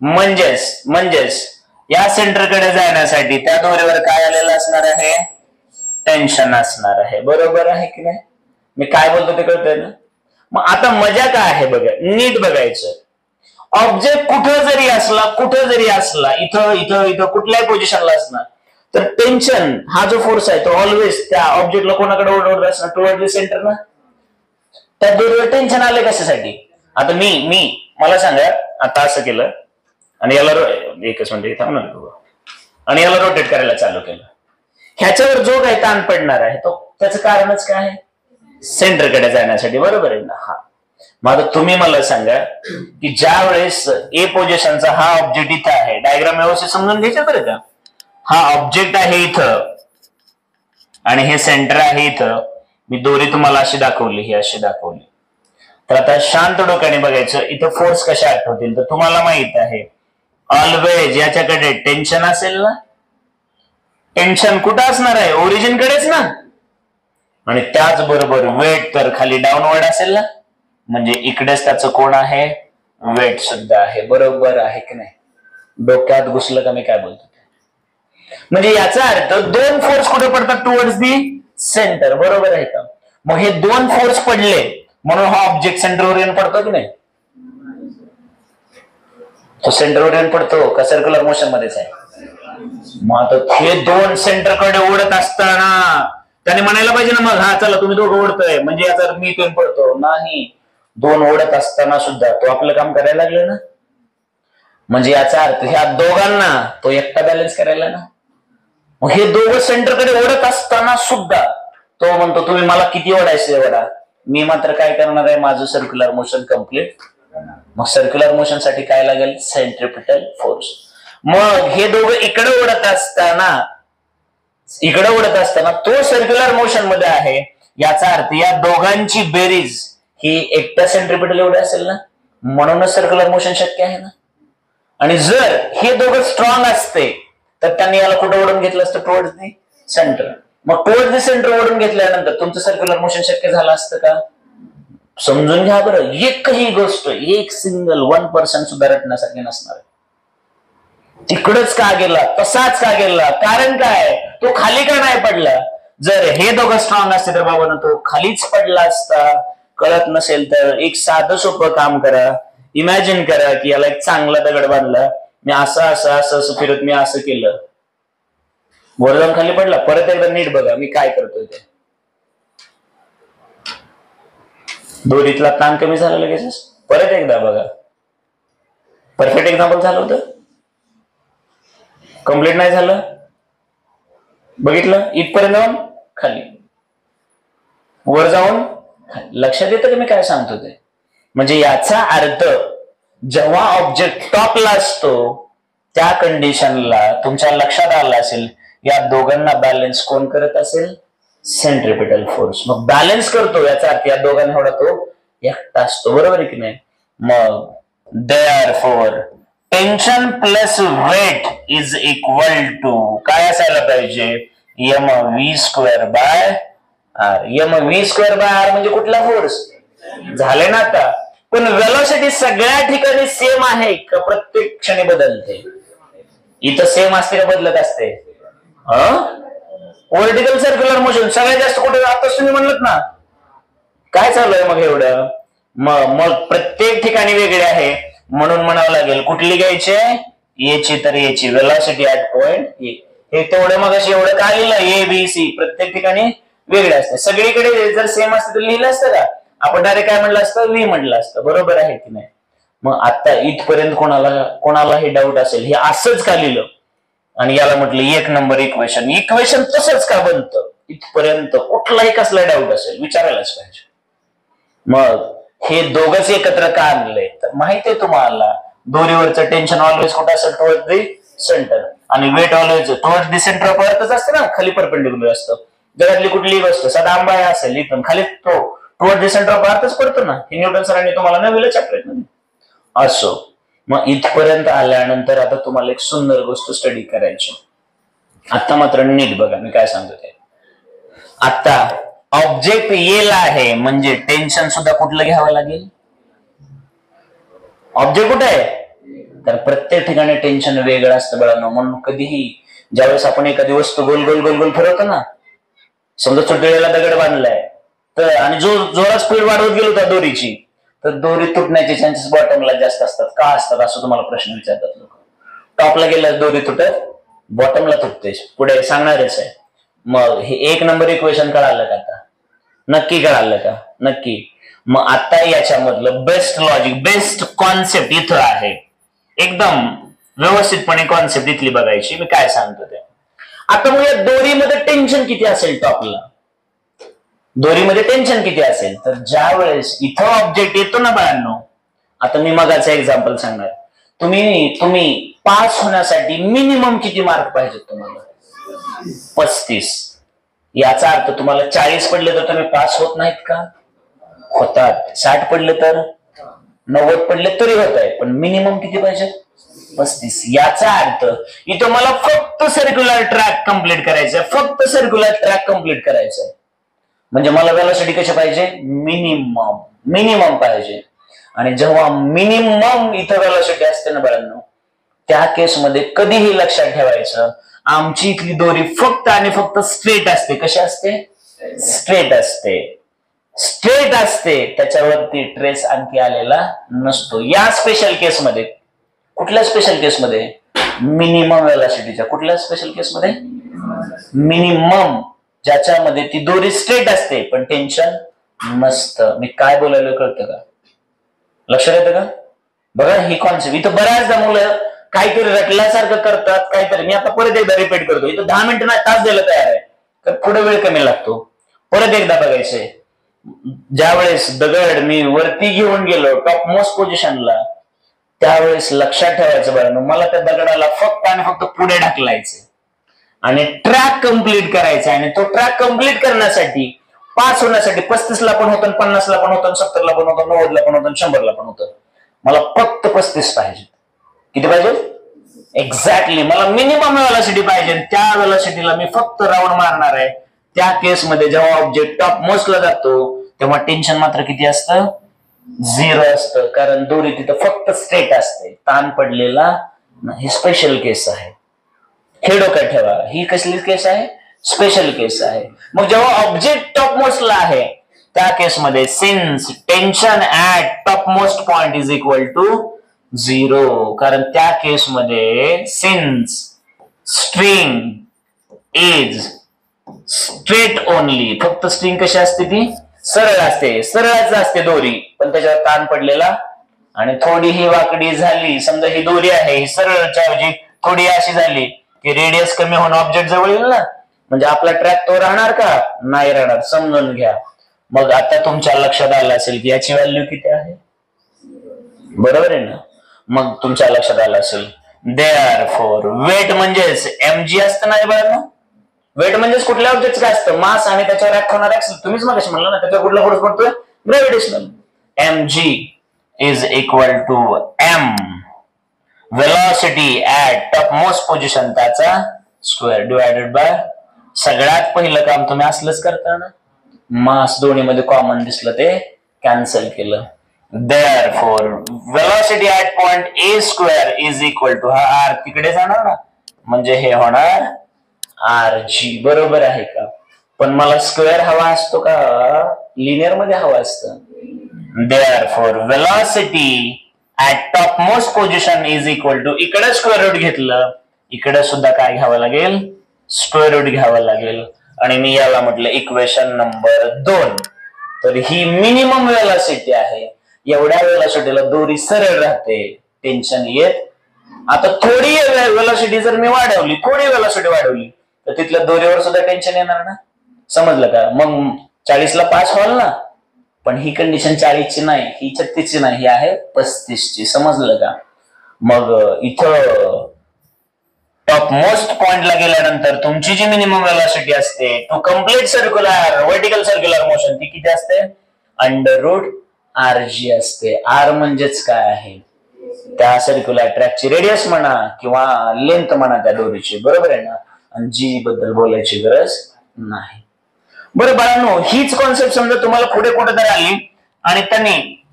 म्हणजेच या सेंटरकडे जाण्यासाठी त्या दोरीवर काय आलेलं असणार आहे, टेन्शन असणार आहे, बरोबर आहे की नाही. मी काय बोलतो ते कळतंय ना. मग आता मजा काय आहे बघा, नीट बघायचं. ऑब्जेक्ट कुठं जरी असला इथं कुठल्याही पोझिशनला असणार, तर टेन्शन हा जो फोर्स आहे तो ऑलवेज त्या ऑब्जेक्टला कोणाकडे ओढवत असणार, टुवर्ड द सेंटर ना. त्या दोरीवर टेन्शन आले कशासाठी. आता मला सांगा, आता असं केलं आणि याला एकच म्हणजे आणि याला रोटेट करायला चालू केलं, ह्याच्यावर जो काही ताण पडणार आहे तो त्याचं कारणच काय आहे, सेंटरकडे जाण्यासाठी, बरोबर आहे ना. हा, मग आता तुम्ही मला सांगा की ज्या वेळेस ए पोझिशनचा हा ऑब्जेक्ट इथं आहे, डायग्राम व्यवस्थित समजून घ्यायचं बरं का. हा ऑब्जेक्ट आहे इथं आणि हे सेंटर आहे इथं. मी दोरी तुम्हाला अशी दाखवली, ही अशी दाखवली. तर आता शांत डोक्याने बघायचं, इथं फोर्स कशा आठवतील. तर तुम्हाला माहित आहे ऑलवेज याच्याकडे टेन्शन असेल ना. टेन्शन कुठं असणार आहे, ओरिजिन कडेच ना. आणि त्याचबरोबर वेट तर खाली डाऊनवर्ड असेल ना, म्हणजे इकडेच त्याचं कोण आहे, वेट सुद्धा आहे. बरोबर आहे की नाही, डोक्यात घुसलं का मी काय बोलतो. म्हणजे याचा अर्थ दोन फोर्स कुठे पडतात, टुवर्ड्स दी सेंटर, बरोबर आहे का. मग हे दोन फोर्स पडले म्हणून हा ऑब्जेक्ट सेंटर ओरिएंट पडतो की नाही. तो सेंटर ओरिएंट पडतो का सर्क्युलर मोशन मध्येच आहे. मग आता हे दोन सेंटरकडे ओढत असताना त्याने म्हणायला पाहिजे ना, मग हा चला तुम्ही दोघं ओढतोय म्हणजे याचा मी इथून पडतो. नाही, दोन ओढत असताना सुद्धा तो आपलं काम करायला लागलं ना. म्हणजे याचा अर्थ ह्या दोघांना तो एकटा बॅलन्स करायला ना. मग हे दोघं सेंटरकडे ओढत असताना सुद्धा तो म्हणतो तुम्ही मला किती ओढायचं ओढा, मी मात्र काय करणार आहे, माझं सर्क्युलर मोशन कम्प्लीट. मग सर्क्युलर मोशन साठी काय लागेल, सेंट्रिपिटल फोर्स. मग हे दोघं इकडे ओढत असताना तो सर्क्युलर मोशन मध्ये आहे. याचा अर्थ या दोघांची बेरीज ही एकटा सेंट्रिपिटल एवढी असेल ना, म्हणूनच सर्क्युलर मोशन शक्य आहे ना. आणि जर हे दोघं स्ट्रॉंग असते तर त्यांनी याला कुठं ओढून घेतलं असतं, टुवर्ड्स दी सेंटर. मग टुवर्ड्स दी सेंटर ओढून घेतल्यानंतर तुमचं सर्क्युलर मोशन शक्य झालं असतं का. समजून घ्या बरं, एकही गोष्ट एक सिंगल 1% सुद्धा रटण्यासारखी नसणार. तिकडच का गेला, तसाच का गेला, कारण काय, तो खाली का नाही पडला. जर हे दोघं स्ट्रॉंग असते तर बाबा तो खालीच पडला असता. कळत नसेल तर एक साधं सोपं काम करा. इमॅजिन करा की याला एक चांगला दगड बांधला, मी असं असं असं असं फिरत मी असं केलं, वर जाऊन खाली पडला. परत एकदा नीट बघा मी काय करतोय ते. दोरीतला ताण कमी झाला लगेच. परत एकदा बघा, परफेक्ट एक्झाम्पल झालं होतं, कम्प्लीट नाही झालं. बघितलं, इथपर्यंत जाऊन खाली, वर जाऊन लक्षात येतं की मी काय सांगतो ते. म्हणजे याचा अर्थ जेव्हा ऑब्जेक्ट टॉपला असतो त्या कंडिशनला तुमच्या लक्षात आलं असेल या दोघांना बॅलन्स कोण करत असेल, सेंट्रिपिटल फोर्स. मग बॅलन्स करतो याचा अर्थ या दोघांना एवढा तो एकटा असतो, बरोबर आहे की नाही. मग therefore tension plus weight is equal to काय असायला पाहिजे, mv² bye R. mv² bye R म्हणजे कुठला फोर्स झाले ना आता. पण वेलोसिटी सगळ्या ठिकाणी सेम आहे का, प्रत्येक क्षणी बदलते. इथं सेम असते का बदलत असते. व्हर्टिकल सर्क्युलर मोशन सगळ्यात जास्त कुठे, आता तुम्ही म्हणलात ना, काय चालू आहे मग एवढं. मग प्रत्येक ठिकाणी वेगळे आहे म्हणून म्हणावं लागेल कुठली घ्यायची, याची तर याची वेलोसिटी ऍट पॉइंट ए. हे तेवढं मग अशी एवढं काय लिहिलं, ए बी सी प्रत्येक ठिकाणी वेगळे असते. सगळीकडे जर सेम असतं तर लिहिलं असतं का, आपण डायरेक्ट काय म्हटलं असतं, व्ही म्हटलं असतं, बरोबर आहे की नाही. मग आता इथपर्यंत कोणाला हे डाऊट असेल हे असंच का लिहिलं आणि याला म्हटलं 1 नंबर इक्वेशन तसंच का बनतं, इथपर्यंत कुठलाही कसला डाऊट असेल विचारायलाच पाहिजे. मग हे दोघंच एकत्र का आणलंय, तर माहितीये तुम्हाला दोरीवरचं टेन्शन ऑलवेज कुठं असेल, टुवर्ड्स दी सेंटर. आणि weight always towards the centre of अर्थच असतं ना, खाली परपेंडिक्युलर असतं. जगातली कुठलीही गोष्ट साधा आंबा असेल इथून खाली तो टुवर्ड्स दी सेंटर ऑफ अर्थच पडतो ना. हे न्यूटन सरांनी तुम्हाला नवीन चॅप्टर असो. मग इथपर्यंत आल्यानंतर आता तुम्हाला एक सुंदर गोष्ट स्टडी करायची. आता मात्र नीट बघा मी काय सांगतो ते. आता ऑब्जेक्ट येला आहे म्हणजे टेन्शन सुद्धा कुठलं घ्यावं लागेल, ऑब्जेक्ट कुठे आहे तर प्रत्येक ठिकाणी टेन्शन वेगळं असतं बाळांनो. म्हणून कधीही ज्यावेळेस आपण एखादी वस्तू गोल गोल गोल गोल फिरवतो ना, समजा छोट्या दगड बांधलाय तर आणि जो जोरात स्पीड वाढवत गेलो त्या दोरीची, तर दोरी तुटण्याचे चान्सेस बॉटमला जास्त असतात. का असतात असं तुम्हाला प्रश्न विचारतात लोक. टॉपला गेल्यास दोरी तुटत, बॉटमला तुटते, पुढे सांगणारच आहे. मग हे 1 नंबर इक्वेशन कळालं का आता, नक्की कळालं का, नक्की. मग आता याच्यामधलं बेस्ट लॉजिक, बेस्ट कॉन्सेप्ट इथं आहे. एकदम व्यवस्थितपणे कॉन्सेप्ट इथली बघायची. मी काय सांगतो ते. आता मग या दोरीमध्ये टेन्शन किती असेल टॉपला, दोरीमध्ये टेन्शन किती असेल, तर ज्या वेळेस इथं ऑब्जेक्ट येतो ना बाळांनो, आता मी मगाचं एक्झाम्पल सांगणार, तुम्ही पास होण्यासाठी मिनिमम किती मार्क पाहिजे तुम्हाला, 35. याचा अर्थ तुम्हाला 40 पडले तर तुम्ही पास होत नाहीत का, होतात. 60 पडले तर, 90 पडले तरी होत आहे, पण मिनिमम किती पाहिजे, 35. याचा अर्थ इथं मला फक्त सर्क्युलर ट्रॅक कंप्लीट करायचंय, फक्त सर्क्युलर ट्रॅक कंप्लीट करायचंय. म्हणजे मला व्हेलॉसिटी कशी पाहिजे, मिनिमम पाहिजे. आणि जेव्हा मिनिमम इथं व्हेलॉसिटी असते ना बाळांनो, त्या केसमध्ये कधीही लक्षात ठेवायचं, आमची इथली दोरी फक्त आणि फक्त स्ट्रेट असते. कशी असते, स्ट्रेट असते, स्ट्रेट असते, त्याच्यावरती ट्रेस आणखी आलेला नसतो. या स्पेशल केसमध्ये, कुठल्या स्पेशल केसमध्ये, मिनिमम व्हेलॉसिटीच्या. कुठल्या स्पेशल केसमध्ये, मिनिमम, ज्याच्यामध्ये ती दोरी स्ट्रेट असते पण टेन्शन नसतं. मी काय बोलायला कळतं का, लक्षात येतं का? बघा ही कॉन्सेप्ट इथं बऱ्याचदा मुलं काहीतरी रटल्यासारखं करतात, काहीतरी. मी आता परत एकदा रिपीट करतो, इथं 10 मिनिटं नाही तास द्यायला तयार आहे, तर पुढे वेळ कमी लागतो. परत एकदा बघायचंय, ज्या वेळेस दगड मी वरती घेऊन गेलो टॉप मोस्ट पोझिशनला, त्यावेळेस लक्षात ठेवायचं बरं, मला त्या दगडाला फक्त आणि फक्त पुढे ढकलायचे आणि ट्रॅक कंप्लीट करायचा. आणि तो ट्रॅक कंप्लीट करण्यासाठी, पास होण्यासाठी 35 ला पण होतं, 50 ला पण होतं, 70 ला पण होतं, 90 ला पण होतं, 100 ला पण होतं. मला फक्त 35 पाहिजे. किती पाहिजे, एक्झॅक्टली. मला मिनिमम व्हेलॉसिटी पाहिजे, त्या व्हेलॉसिटीला मी फक्त राऊंड मारणार आहे. त्या केसमध्ये जेव्हा ऑब्जेक्ट टॉप मोस्टला जातो तेव्हा टेन्शन मात्र किती असतं, 0 असतं, कारण दोरी तिथं फक्त स्ट्रेट असते, ताण पडलेला. ही स्पेशल केस आहे, हे डोक्यात ठेवा. ही कसली केस आहे, स्पेशल केस आहे. मग जेव्हा ऑब्जेक्ट टॉप मोस्टला आहे त्या केसमध्ये since tension at top most point is equal to 0, कारण त्या केसमध्ये since string is straight only, फक्त स्ट्रिंग कशी असते, ती सरळ असते, सरळच असते दोरी, पण त्याच्यावर ताण पडलेला. आणि थोडी ही वाकडी झाली, समजा ही दोरी आहे, ही सरळच्या ऐवजी थोडी अशी झाली की रेडियस कमी होऊन ऑब्जेक्ट जवळ येईल ना, म्हणजे आपला ट्रॅक तो राहणार का, नाही राहणार, समजून घ्या. मग आता तुमच्या लक्षात आलं असेल की याची व्हॅल्यू किती आहे, बरोबर आहे ना. मग तुमच्या लक्षात आलं असेल, देअरफॉर वेट म्हणजेच mg असतं ना बाळांनो. वेट म्हणजेच कुठल्या ऑब्जेक्ट काय असतं, मास आणि त्याच्यावर ऍक्ट होणार ऍक्सेल. तुम्हीच मगाशी म्हणलं ना, त्याच्यावर कुठला फोर्स पडतोय, gravitational. mg is equal to m velocity at topmost position त्याचा स्क्वेअर डिवायडेड बाय, सगळ्यात पहिलं काम तुम्ही असलंच करता ना, मास दोन्हीमध्ये कॉमन दिसलं ते कॅन्सल केलं. Therefore velocity at point a square is equal to, हा r तिकडे जाणार ना, म्हणजे हे होणार rg. बरोबर आहे का? पण मला स्क्वेअर हवा असतो का लिनियर मध्ये हवा असतं. Therefore velocity at topmost position is equal to, इकडे स्क्वेअर रूट घेतलं, इकडे सुद्धा काय घ्यावं लागेल, स्क्वेअर रूट घ्यावं लागेल. आणि मी याला म्हटलं इक्वेशन नंबर 2. तर ही मिनिमम व्हेलॉसिटी आहे, एवढ्या व्हेलॉसिटीला दोरी सरळ राहते, टेन्शन येत. आता थोडी व्हेलॉसिटी जर मी वाढवली, थोडी व्हेलॉसिटी वाढवली, तर तिथल्या दोरीवर सुद्धा टेन्शन येणार ना, समजलं का? मग 40 ला पास व्हाल ना, पण ही कंडिशन 40 ची नाही, ही 36 ची नाही, ही आहे 35 ची, समजलं का? मग इथं टॉप मोस्ट पॉइंटला गेल्यानंतर तुमची जी मिनिमम व्हेलॉसिटी असते to complete circular vertical circular motion, ती किती असते, √rg असते. r म्हणजेच काय आहे, त्या सर्क्युलर ट्रॅकची रेडियस म्हणा किंवा लेंथ म्हणा त्या दोरीची, बरोबर आहे ना. आणि g बद्दल बोलायची गरज नाही. बरं बाळांनो, हीच कॉन्सेप्ट समजा तुम्हाला पुढे कुठेतरी आली आणि त्यांनी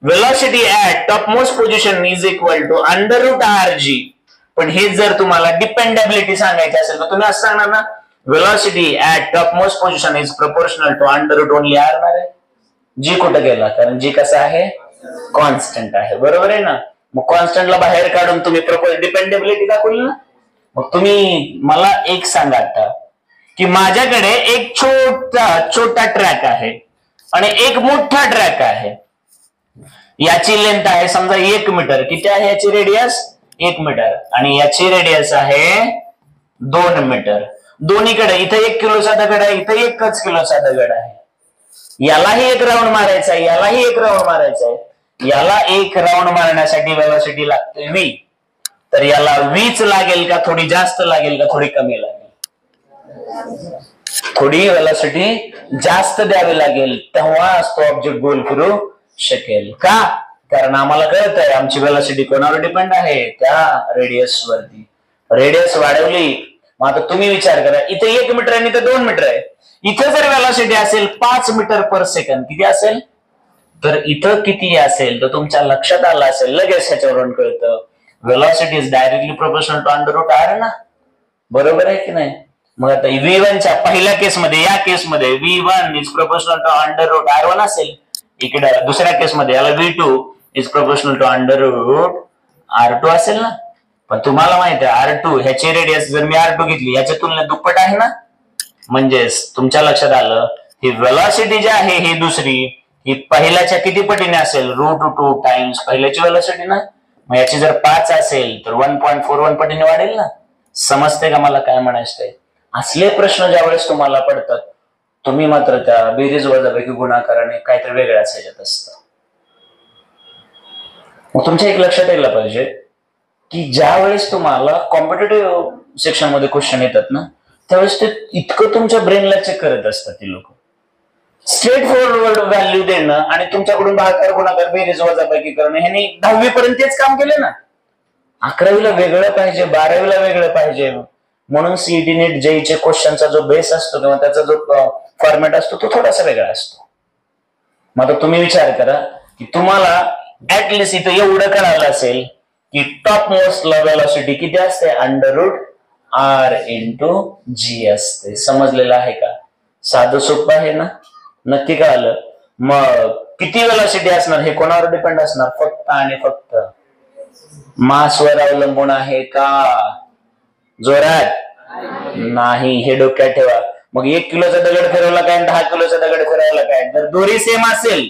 velocity at top most position is equal to √rg, पण हे जर तुम्हाला डिपेंडेबिलिटी सांगायची असेल तर तुम्ही असं सांगणार ना, velocity at top most position is proportional to √ only r ना रे. जी कुठं गेला, कारण जी कसं आहे, कॉन्स्टंट आहे, बरोबर आहे ना. मग कॉन्स्टंटला बाहेर काढून तुम्ही डिपेंडेबिलिटी दाखवली ना. मग तुम्ही मला एक सांगा आता की माझ्याकडे एक छोटा ट्रॅक आहे आणि एक मोठा ट्रॅक आहे, याची लेंथ आहे समजा 1 मीटर. किती आहे याची रेडियस, 1 मीटर, आणि याची रेडियस आहे 2 मीटर. दोन्हीकडे इथं 1 किलोचा दगड आहे, इथं 1 किलोचा दगड आहे. यालाही एक राऊंड मारायचा आहे, यालाही एक राऊंड मारायचा आहे. याला एक राऊंड मारण्यासाठी वेलोसिटी लागते v. तर याला वीच लागेल का थोडी जास्त लागेल का थोडी कमी लागेल? थोडी वेलोसिटी जास्त द्यावी लागेल, तेव्हाच तो ऑब्जेक्ट गोल फिरू शकेल. का? कारण आम्हाला कळत आहे आमची वेलोसिटी कोणावर डिपेंड आहे? त्या रेडियस वरती. रेडियस वाढवली. मग आता तुम्ही विचार करा, इथे 1 मीटर आणि इथे 2 मीटर आहे. इथे जर वेलोसिटी असेल 5 मीटर पर सेकंद, किती असेल? तर इथं किती असेल तर तुमच्या लक्षात आलं असेल, लगेच ह्याच्यावरून कळतं velocity is directly proportional to under root R ना. बरोबर आहे की नाही? मग आता V1च्या पहिल्या केसमध्ये, या केसमध्ये V1 is proportional to under root R1 असेल. इकडे दुसऱ्या केसमध्ये याला V2 is proportional to under root R2 असेल ना. पण तुम्हाला माहिती आहे R2 ह्याची रेडियस जर मी R2 घेतली ह्याच्या तुलनेत दुप्पट आहे ना. म्हणजेच तुमच्या लक्षात आलं ही वेलोसिटी जी आहे ही दुसरी ही पहिल्याच्या किती पटीने असेल? √2 टाइम्स पहिल्याची वेलोसिटी ना. मग याची जर 5 असेल तर 1.41 पटीने वाढेल ना. समजते का मला काय म्हणायचंय? असले प्रश्न ज्यावेळेस तुम्हाला पडतात तुम्ही मात्र त्या बेरीज वजाबाकी गुणाकाराने काहीतरी वेगळ्याच ह्याच्यात असतं. मग तुमच्या एक लक्षात यायला पाहिजे की ज्या वेळेस तुम्हाला कॉम्पिटेटिव्ह सेक्शन मध्ये क्वेश्चन येतात ना त्यावेळेस ते इतकं तुमच्या ब्रेनला चेक करत असतात ती लोक. स्ट्रेट फॉरवर्ड व्हॅल्यू देणं आणि तुमच्याकडून भागाकार गुणाकार बेरीज वजाबाकी करणं ह्याने 10वी पर्यंत तेच काम केले ना. 11वीला वेगळं पाहिजे, 12वीला वेगळं पाहिजे. म्हणून सीईटी नीट जेईचे क्वेश्चनचा जो बेस असतो किंवा त्याचा जो फॉर्मॅट असतो तो थोडासा वेगळा असतो. मग आता तुम्ही विचार करा की तुम्हाला ऍटलिस्ट इथं एवढं कळालं असेल की टॉप मोस्ट वेलोसिटी किती असते? √R × G असते. समजलेलं आहे का? साधं सोपं आहे ना. नक्की कळालं. मग किती वेलोसिटी असणार हे कोणावर डिपेंड असणार? फक्त आणि फक्त मासवर अवलंबून आहे का? जोरात नाही, हे डोक्यात ठेवा. मग 1 किलोचा दगड फिरवला काय 10 किलोचा दगड फिरवला काय? जर दोरी सेम असेल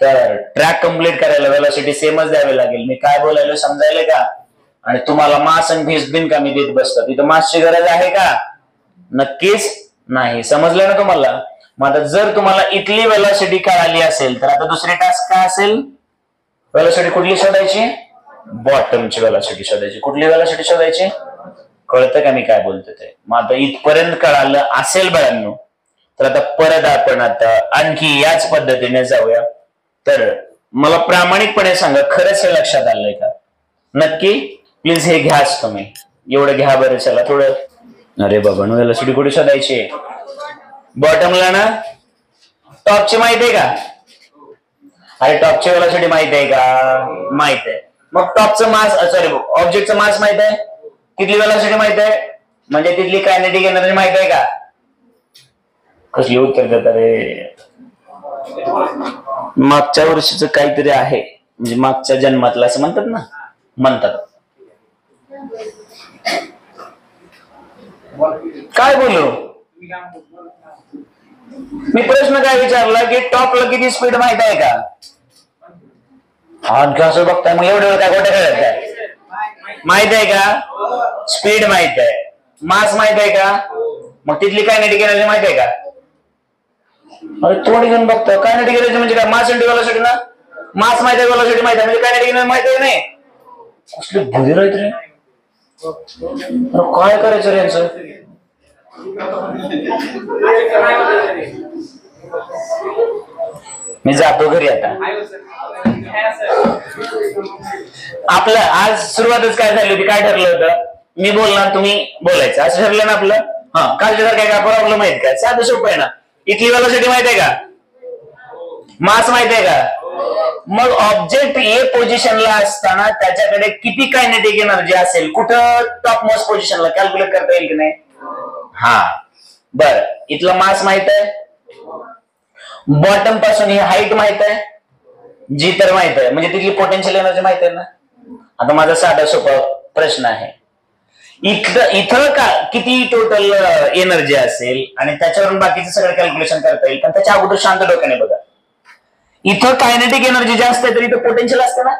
तर ट्रॅक कम्प्लीट करायला वेलोसिटी सेमच द्यावी लागेल. मी काय बोलायलो समजायला का? आणि तुम्हाला मास आणि फीस बिन का मी देत बसतात, इथं मासची गरज आहे का? नक्कीच नाही. समजलं ना तुम्हाला? मग आता जर तुम्हाला इथली वेलोसिटी कळाली असेल तर आता दुसरी टास्क काय असेल? वेलोसिटी कुठली शोधायची? बॉटमची वेलोसिटी शोधायची. कुठली वेलोसिटी शोधायची? कळतं का मी काय बोलतो ते? मग आता इथपर्यंत कळालं असेल बाळांनो तर आता परत आपण आता आणखी याच पद्धतीने जाऊया. तर मला प्रामाणिकपणे सांगा, खरंच हे लक्षात आलंय का? नक्की प्लीज हे घ्याच तुम्ही. एवढं घ्या बरं. चला थोडं. अरे बाबा नो, वेलोसिटी कुठे शोधायची? बॉटमला ना. टॉपची माहिती आहे का? अरे टॉपची वेलोसिटी माहिती आहे का? माहित आहे. मग टॉपचं मास ऑब्जेक्टचं मास माहित आहे? किती वेलोसिटी माहित आहे? म्हणजे तिथली कायनेटिक एनर्जी माहित आहे का? कसली उत्तर देतात रे? मागच्या वर्षीच काहीतरी आहे, म्हणजे मागच्या जन्मातलं असं म्हणतात ना. म्हणतात. काय बोलू मी? प्रश्न काय विचारला की टॉपला किती स्पीड माहित आहे का? आणखी असं बघताय मग एवढं काय गोट्या खेळत काय? माहित आहे का? स्पीड माहित आहे. मास माहित आहे का? मग तिथली कायनेटिक एनर्जी माहित आहे का? अरे थोडी घेऊन बघतो. कायनेटिक एनर्जी म्हणजे काय? मास इंटू वेलोसिटी ना. मास माहित आहे, वेलोसिटी माहित आहे, म्हणजे कायनेटिक एनर्जी माहित आहे नाही. कसले भुधीर आहेत रे. काय करायचं रे यांचं? मी जातो घरी आता. आपलं आज सुरुवातच काय झाली होती? काय ठरलं होतं? मी बोलणार, तुम्ही बोलायचं, असं ठरलं ना आपलं. हा, कालच्या काय काय प्रॉब्लेम आहेत का? साधं सोपं आहे ना. इथली वेलोसिटी माहित आहे का? मास माहित आहे का? मग ऑब्जेक्ट ए पोझिशनला असताना त्याच्याकडे किती कायनेटिक एनर्जी असेल? कुठं? टॉप मोस्ट पोझिशनला. कॅल्क्युलेट करता येईल की नाही? हा बर. इथलं मास माहित आहे. बॉटम पासून ही हाईट माहित आहे. जी तर माहित आहे, म्हणजे तिथली पोटेन्शियल एनर्जी माहित आहे ना. आता माझा साधा सोपा प्रश्न आहे, इथं का किती टोटल एनर्जी असेल आणि त्याच्यावरून बाकीचं सगळं कॅल्क्युलेशन करता येईल. पण त्याच्या अगोदर शांत डोक्याने बघा. इथं कायनेटिक एनर्जी जास्त आहे तर इथं पोटेन्शियल असतं ना.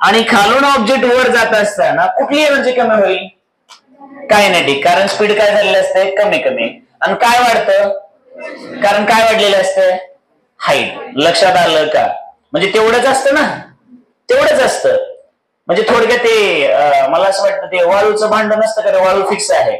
आणि खालून ऑब्जेक्ट वर जात असताना कुठली एनर्जी कमी होईल? कायनेटिक, कारण स्पीड काय झालेलं असते, कमी कमी. आणि काय वाढतं, कारण काय वाढलेलं असतं, हाईट. लक्षात आलं का? म्हणजे तेवढंच असतं ना, तेवढंच असतं. म्हणजे थोडक्यात ते मला असं वाटतं ते वाळूचं भांडं नसतं का, वाळू फिक्स आहे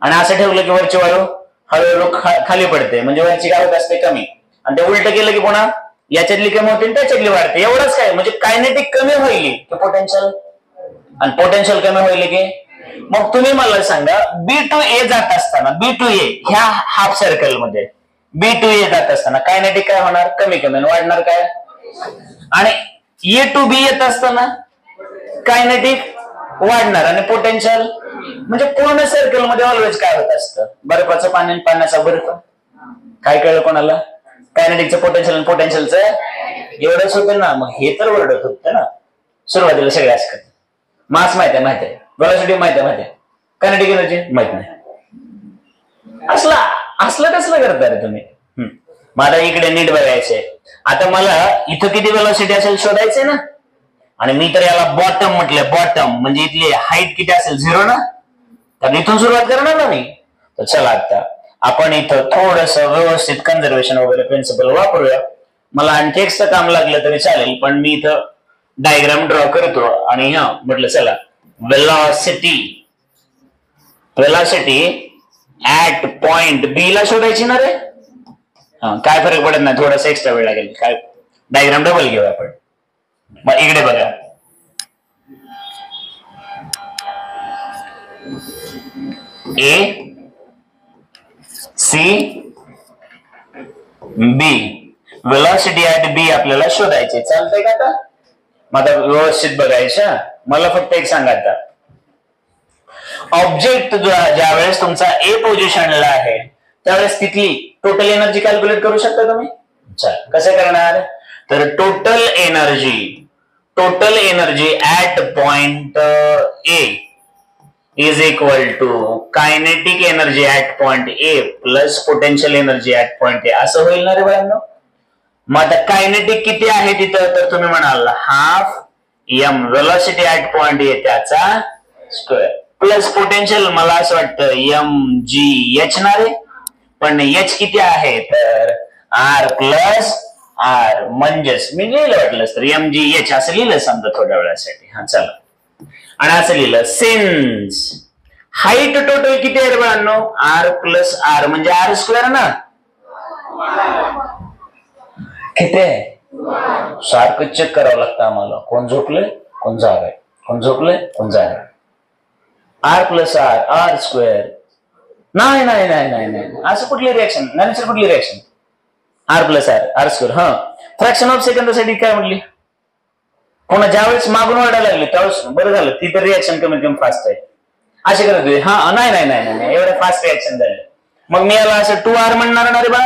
आणि असं ठेवलं की वरची वाळू हळूहळू खाली पडते, म्हणजे वरची काय होत असते, कमी. आणि ते उलट केलं की पुन्हा याच्यातली कमी होते त्याच्यातली वाढते. एवढंच काय, म्हणजे कायनेटिक कमी होईल की पोटेन्शियल, आणि पोटेन्शियल कमी होईल की. मग तुम्ही मला सांगा, बी टू ए जात असताना, बी टू ए ह्या हाफ सर्कल मध्ये बी टू ए जात असताना कायनेटिक काय होणार, कमी कमी. वाढणार काय, आणि ए टू बी येत असताना कायनेटिक वाढणार आणि पोटेन्शियल. म्हणजे पूर्ण सर्कल मध्ये ऑलवेज काय होत असतं, बर्फाचं पाणी आणि पाण्याचा बर्फ. काय कळलं कोणाला, कायनेटिकचं पोटेन्शियल आणि पोटेन्शियलचं एवढंच होतं ना. मग हे तर ओरडत होतं ना सुरुवातीला सगळे असं. मास माहिती आहे, माहिती आहे, व्हेलॉसिटी माहिती आहे, माहिती आहे, कायनेटिक एनर्जी माहित नाही. असलं कसलं करता रे तुम्ही. मला इकडे नीट बघायचंय. आता मला इथं किती व्हेलॉसिटी असेल शोधायचंय ना, आणि मी तर याला बॉटम म्हटलं. बॉटम म्हणजे इथली हाईट किती असेल, 0 ना, तर इथून सुरुवात करणार ना मी. तर चला आता आपण इथं थोडस व्यवस्थित कन्झर्वेशन वगैरे प्रिन्सिपल वापरूया. आणि आणखी एक्स्ट्रा काम लागलं तरी चालेल, पण मी इथं डायग्राम ड्रॉ करतो. आणि म्हटलं चला, वेलॉसिटी ऍट पॉइंट बी ला शोधायची ना रे. काय फरक पडत नाही, थोडासा एक्स्ट्रा वेळ लागेल. काय, डायग्राम डबल घेऊया आपण. मग इकडे बघा, ए सी बी, वेलॉसिटी ऍट बी आपल्याला शोधायचे. चालतंय का आता? मग आता व्यवस्थित बघायचं. मला फक्त एक सांगा, आता ऑब्जेक्ट ज्या वेळेस तुमचा ए पोझिशनला आहे त्यावेळेस तिथली टोटल एनर्जी कॅल्क्युलेट करू शकता तुम्ही. कसं करणार, तर total energy at point A is equal to kinetic energy at point A plus potential energy at point A, असं होईल ना रे बाळांनो. मग आता कायनेटिक किती आहे तिथं, तर तुम्ही म्हणाल half M velocity at point A त्याचा स्क्वेअर प्लस पोटेन्शियल मला असं वाटतं एम जी एच ना रे. पण एच किती आहे, तर आर प्लस आर. म्हणजेच मी लिहिलं वाटलं तर एम जी एच असं लिहिलं समजा थोड्या वेळासाठी. हा चला, आणि असं लिहिलं सिन्स हाईट टोटल किती आहे बाळांनो, आर प्लस आर म्हणजे आर स्क्वेअर ना. किती आहे, सारखं चेक करावं लागतं आम्हाला. कोण झोपलंय, कोण जाग आहे, कोण झोपलंय, कोण जाग आहे. R plus R, R square. नाही नाही नाही नाही नाही, असं कुठली रिएक्शन नाही सर, कुठली reaction. R plus R, R square. Fraction of सेकंदासाठी काय म्हणली, पुन्हा ज्यावेळेस मागून वाढायला लागली त्यावेळेस बरं झालं, ती तर रिएक्शन कमीत कमी फास्ट आहे. असे करत होते. नाही नाही नाही नाही, एवढं फास्ट रिएक्शन झालं. मग मी याला असं 2R म्हणणार ना रे बा.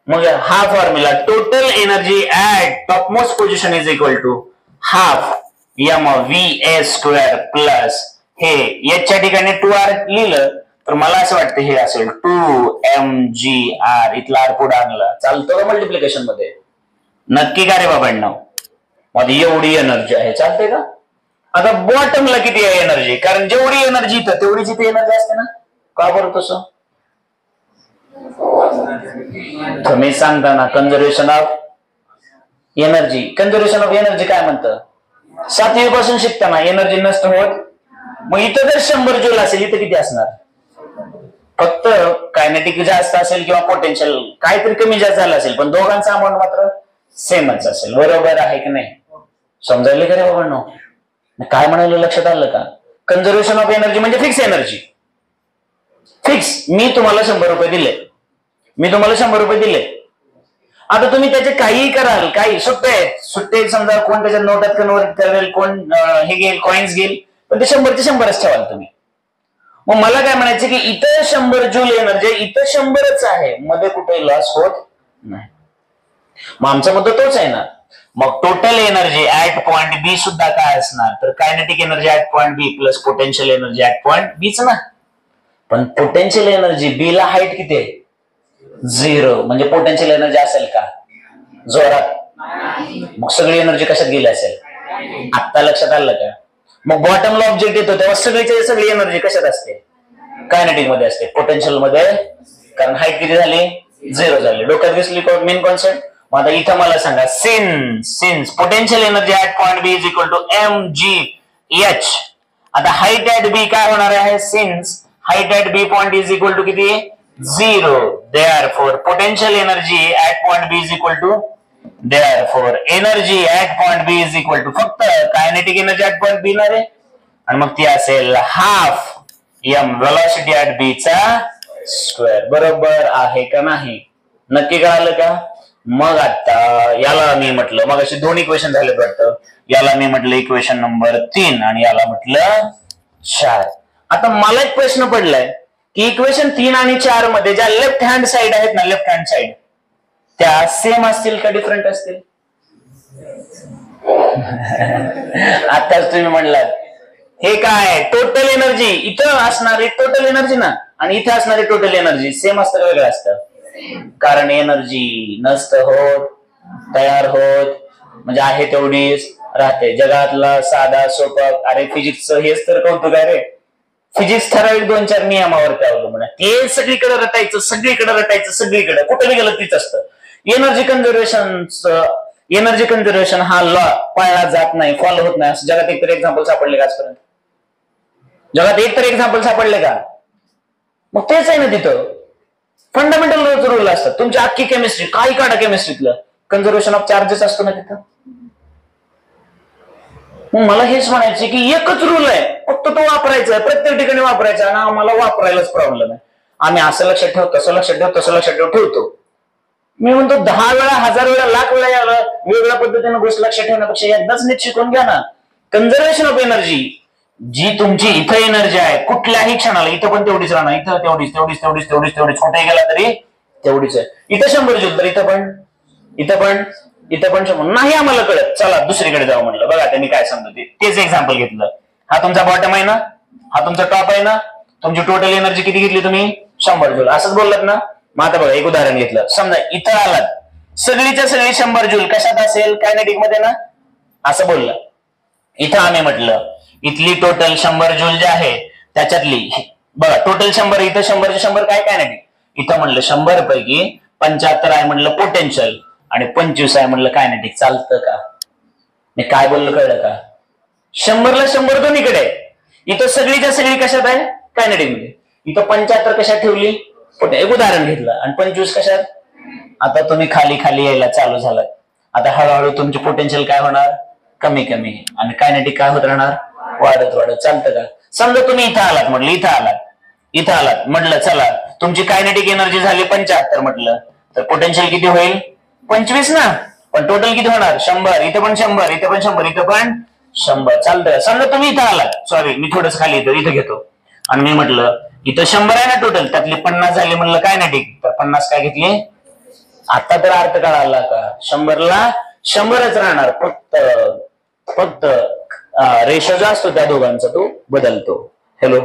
मग हा formula, total energy at topmost position is equal to half M V S square plus हे याच्या ठिकाणी 2R लिहिलं तर मला असं वाटतं हे असेल 2mgr. इथला आर पुढे आणला, चालतो का मल्टिप्लिकेशन मध्ये? नक्की का रे बाबांना? मध्ये एवढी एनर्जी आहे, चालते का? आता बॉटमला किती आहे एनर्जी, कारण जेवढी एनर्जी इथं तेवढीच इथे एनर्जी असते ना. का बरं तसं तुम्ही सांगता ना. Conservation of energy, conservation of energy काय म्हणतं, 7वी पासून शिकताना एनर्जी नष्ट होत. मग इथं जर 100 जूल असेल, इथं किती असणार? फक्त कायनेटिक जास्त असेल किंवा पोटेन्शियल काहीतरी कमी जास्त झालं असेल, पण दोघांचा अमाऊंट मात्र सेमच असेल. बरोबर आहे की नाही? समजायला का रे बाबांनो? काय म्हणायला लक्षात आलं का? कंझर्वेशन ऑफ एनर्जी म्हणजे फिक्स एनर्जी. फिक्स. मी तुम्हाला 100 रुपये दिले, आता तुम्ही त्याचे काहीही कराल, काही सुट्टे समजा कोण त्याच्या नोटात कन्वर्ट करेल, कोण हे घेईल, कॉइन्स घेईल, पण ते 100चे 100च ठेवाल तुम्ही. मग मला काय म्हणायचं की इथं 100 जूल एनर्जी, इथं 100च आहे, मध्ये कुठे लॉस होत नाही. मग आमचा मुद्दा तोच आहे ना. मग total energy at point B सुद्धा काय असणार, तर kinetic energy at point B plus potential energy at point बीच ना. पण पोटेन्शियल एनर्जी बी ला हाईट किती आहे? 0. म्हणजे पोटेन्शियल एनर्जी असेल का जोरात? मग सगळी एनर्जी कशात गेली असेल? आत्ता लक्षात आलं का? मग बॉटमला ऑब्जेक्ट येतो तेव्हा सगळीच्या सगळी एनर्जी कशात असते? कायनेटिक मध्ये असते, पोटेन्शियल मध्ये, कारण हाईट किती झाली? 0 झाली. डोक्यात दिसली मेन कॉन्सेप्ट. मग आता इथं मला सांगा, since potential energy at point B is equal to mgh. आता हाईट ऍट बी काय होणार आहे? Since height at B point is equal to किती? 0. Therefore potential energy at point B is equal to, therefore energy at point B is equal to फक्त kinetic energy at point B ना रे, आणि मग ती असेल half m velocity at B चा square. बरोबर आहे का नाही? नक्की कळालं का? मग आता याला मी म्हटलं, मग असे दोन इक्वेशन झाले वाटतं. याला मी म्हटलं इक्वेशन नंबर 3 आणि याला म्हटलं 4. आता मला एक प्रश्न पडलाय की इक्वेशन 3 आणि 4 मध्ये ज्या लेफ्ट हँड साइड आहेत ना, लेफ्ट हँड साइड, त्या सेम असतील का डिफरंट असतील? आताच तुम्ही म्हणलात हे काय टोटल एनर्जी, इथं असणारी टोटल एनर्जी ना आणि इथे असणारी टोटल एनर्जी सेम असतं का वेगळं असतं? कारण एनर्जी नसतं होत, तयार होत, म्हणजे आहे तेवढीच राहते. जगातला साधा सोपा, अरे फिजिक्सचं हेच तर कौतुक आहे रे. फिजिक्स ठराविक 2-4 नियमावरती अवलंबून आहे. ते सगळीकडे रटायचं, सगळीकडे कुठे गेलं तीच असतं. एनर्जी कन्झर्वेशन हा लॉ पाळला जात नाही, फॉलो होत नाही. असं जगात एकतरी एक्झाम्पल सापडले का आजपर्यंत? जगात एकतरी एक्झाम्पल सापडले का? मग तेच आहे ना, तिथं फंडामेंटल रूल असतात. तुमची अख्खी केमिस्ट्री काही काढा, केमिस्ट्रीतलं कन्झर्वेशन ऑफ चार्जेस असतो ना तिथं. मग मला हेच म्हणायचे की एकच रूल आहे, फक्त तो वापरायचा आहे, प्रत्येक ठिकाणी वापरायचा आहे, आणि आम्हाला वापरायलाच प्रॉब्लेम आहे. आम्ही असं लक्षात ठेवतो, तसं लक्षात ठेवतो. मी म्हणतो 10 वेळा, 1000 वेळा, लाख वेळा याला वेगळ्या पद्धतीने गोष्ट लक्षात ठेवण्यापेक्षा एकदाच नीट शिकून घ्या ना. कन्झर्वेशन ऑफ एनर्जी, जी तुमची इथं एनर्जी आहे कुठल्याही क्षणाला इथं पण तेवढीच राहणार, इथं तेवढीच, कुठे गेला तरी तेवढीच आहे. इथं 100 जूल तर इथं पण 100 नाही आम्हाला कळत, चला दुसरीकडे जाऊ म्हणलं. बघा आता मी काय सांगतो तेच एक्झाम्पल घेतलं. हा तुमचा बॉटम आहे ना, हा तुमचा टॉप आहे ना, तुमची टोटल एनर्जी किती घेतली तुम्ही? 100 जूल, असंच बोललात ना. मग आता बघा एक उदाहरण घेतलं. समजा इथं आलात, सगळीच्या सगळी 100 जूल कशात असेल? कायनेटिक मध्ये ना, असं बोललं. इथं आम्ही म्हटलं इथली टोटल 100 जूल जे आहे त्याच्यातली बघा टोटल 100, इथं 100चे 100 काय कायनेटिक. इथं म्हणलं 100 पैकी 75 आहे म्हणलं पोटेन्शियल आणि 25 आहे म्हणलं कायनेटिक. चालतं का? मी काय बोललो कळलं का? 100ला 100 दोन्हीकडे आहे. इथं सगळीच्या सगळी कशात आहे? कायनेटिक मध्ये. इथं 75 कशात ठेवली? एक उदाहरण घेतलं. आणि 25 कशात? आता तुम्ही खाली खाली यायला चालू झालात. आता हळूहळू तुमची पोटेन्शियल काय होणार? कमी आणि कायनेटिक काय होत राहणार? वाढत. चालतं का? समजा तुम्ही इथं आलात म्हटलं, इथं आलात म्हटलं, चला तुमची कायनेटिक एनर्जी झाली 75 म्हटलं, तर पोटेन्शियल किती होईल? 25 ना. पण टोटल किती होणार? 100. इथं पण 100, इथं पण 100. चालतं. समजा तुम्ही इथं आलात, सॉरी मी थोडंसं खाली इथं घेतो, आणि मी म्हटलं इथं 100 आहे ना टोटल, त्यातली 50 झाली म्हणलं कायनेटिक, तर 50 काय घेतली? आता तर अर्थ कळाला का? 100ला 100च राहणार, फक्त रेशो जो असतो त्या दोघांचा तो बदलतो. हॅलो,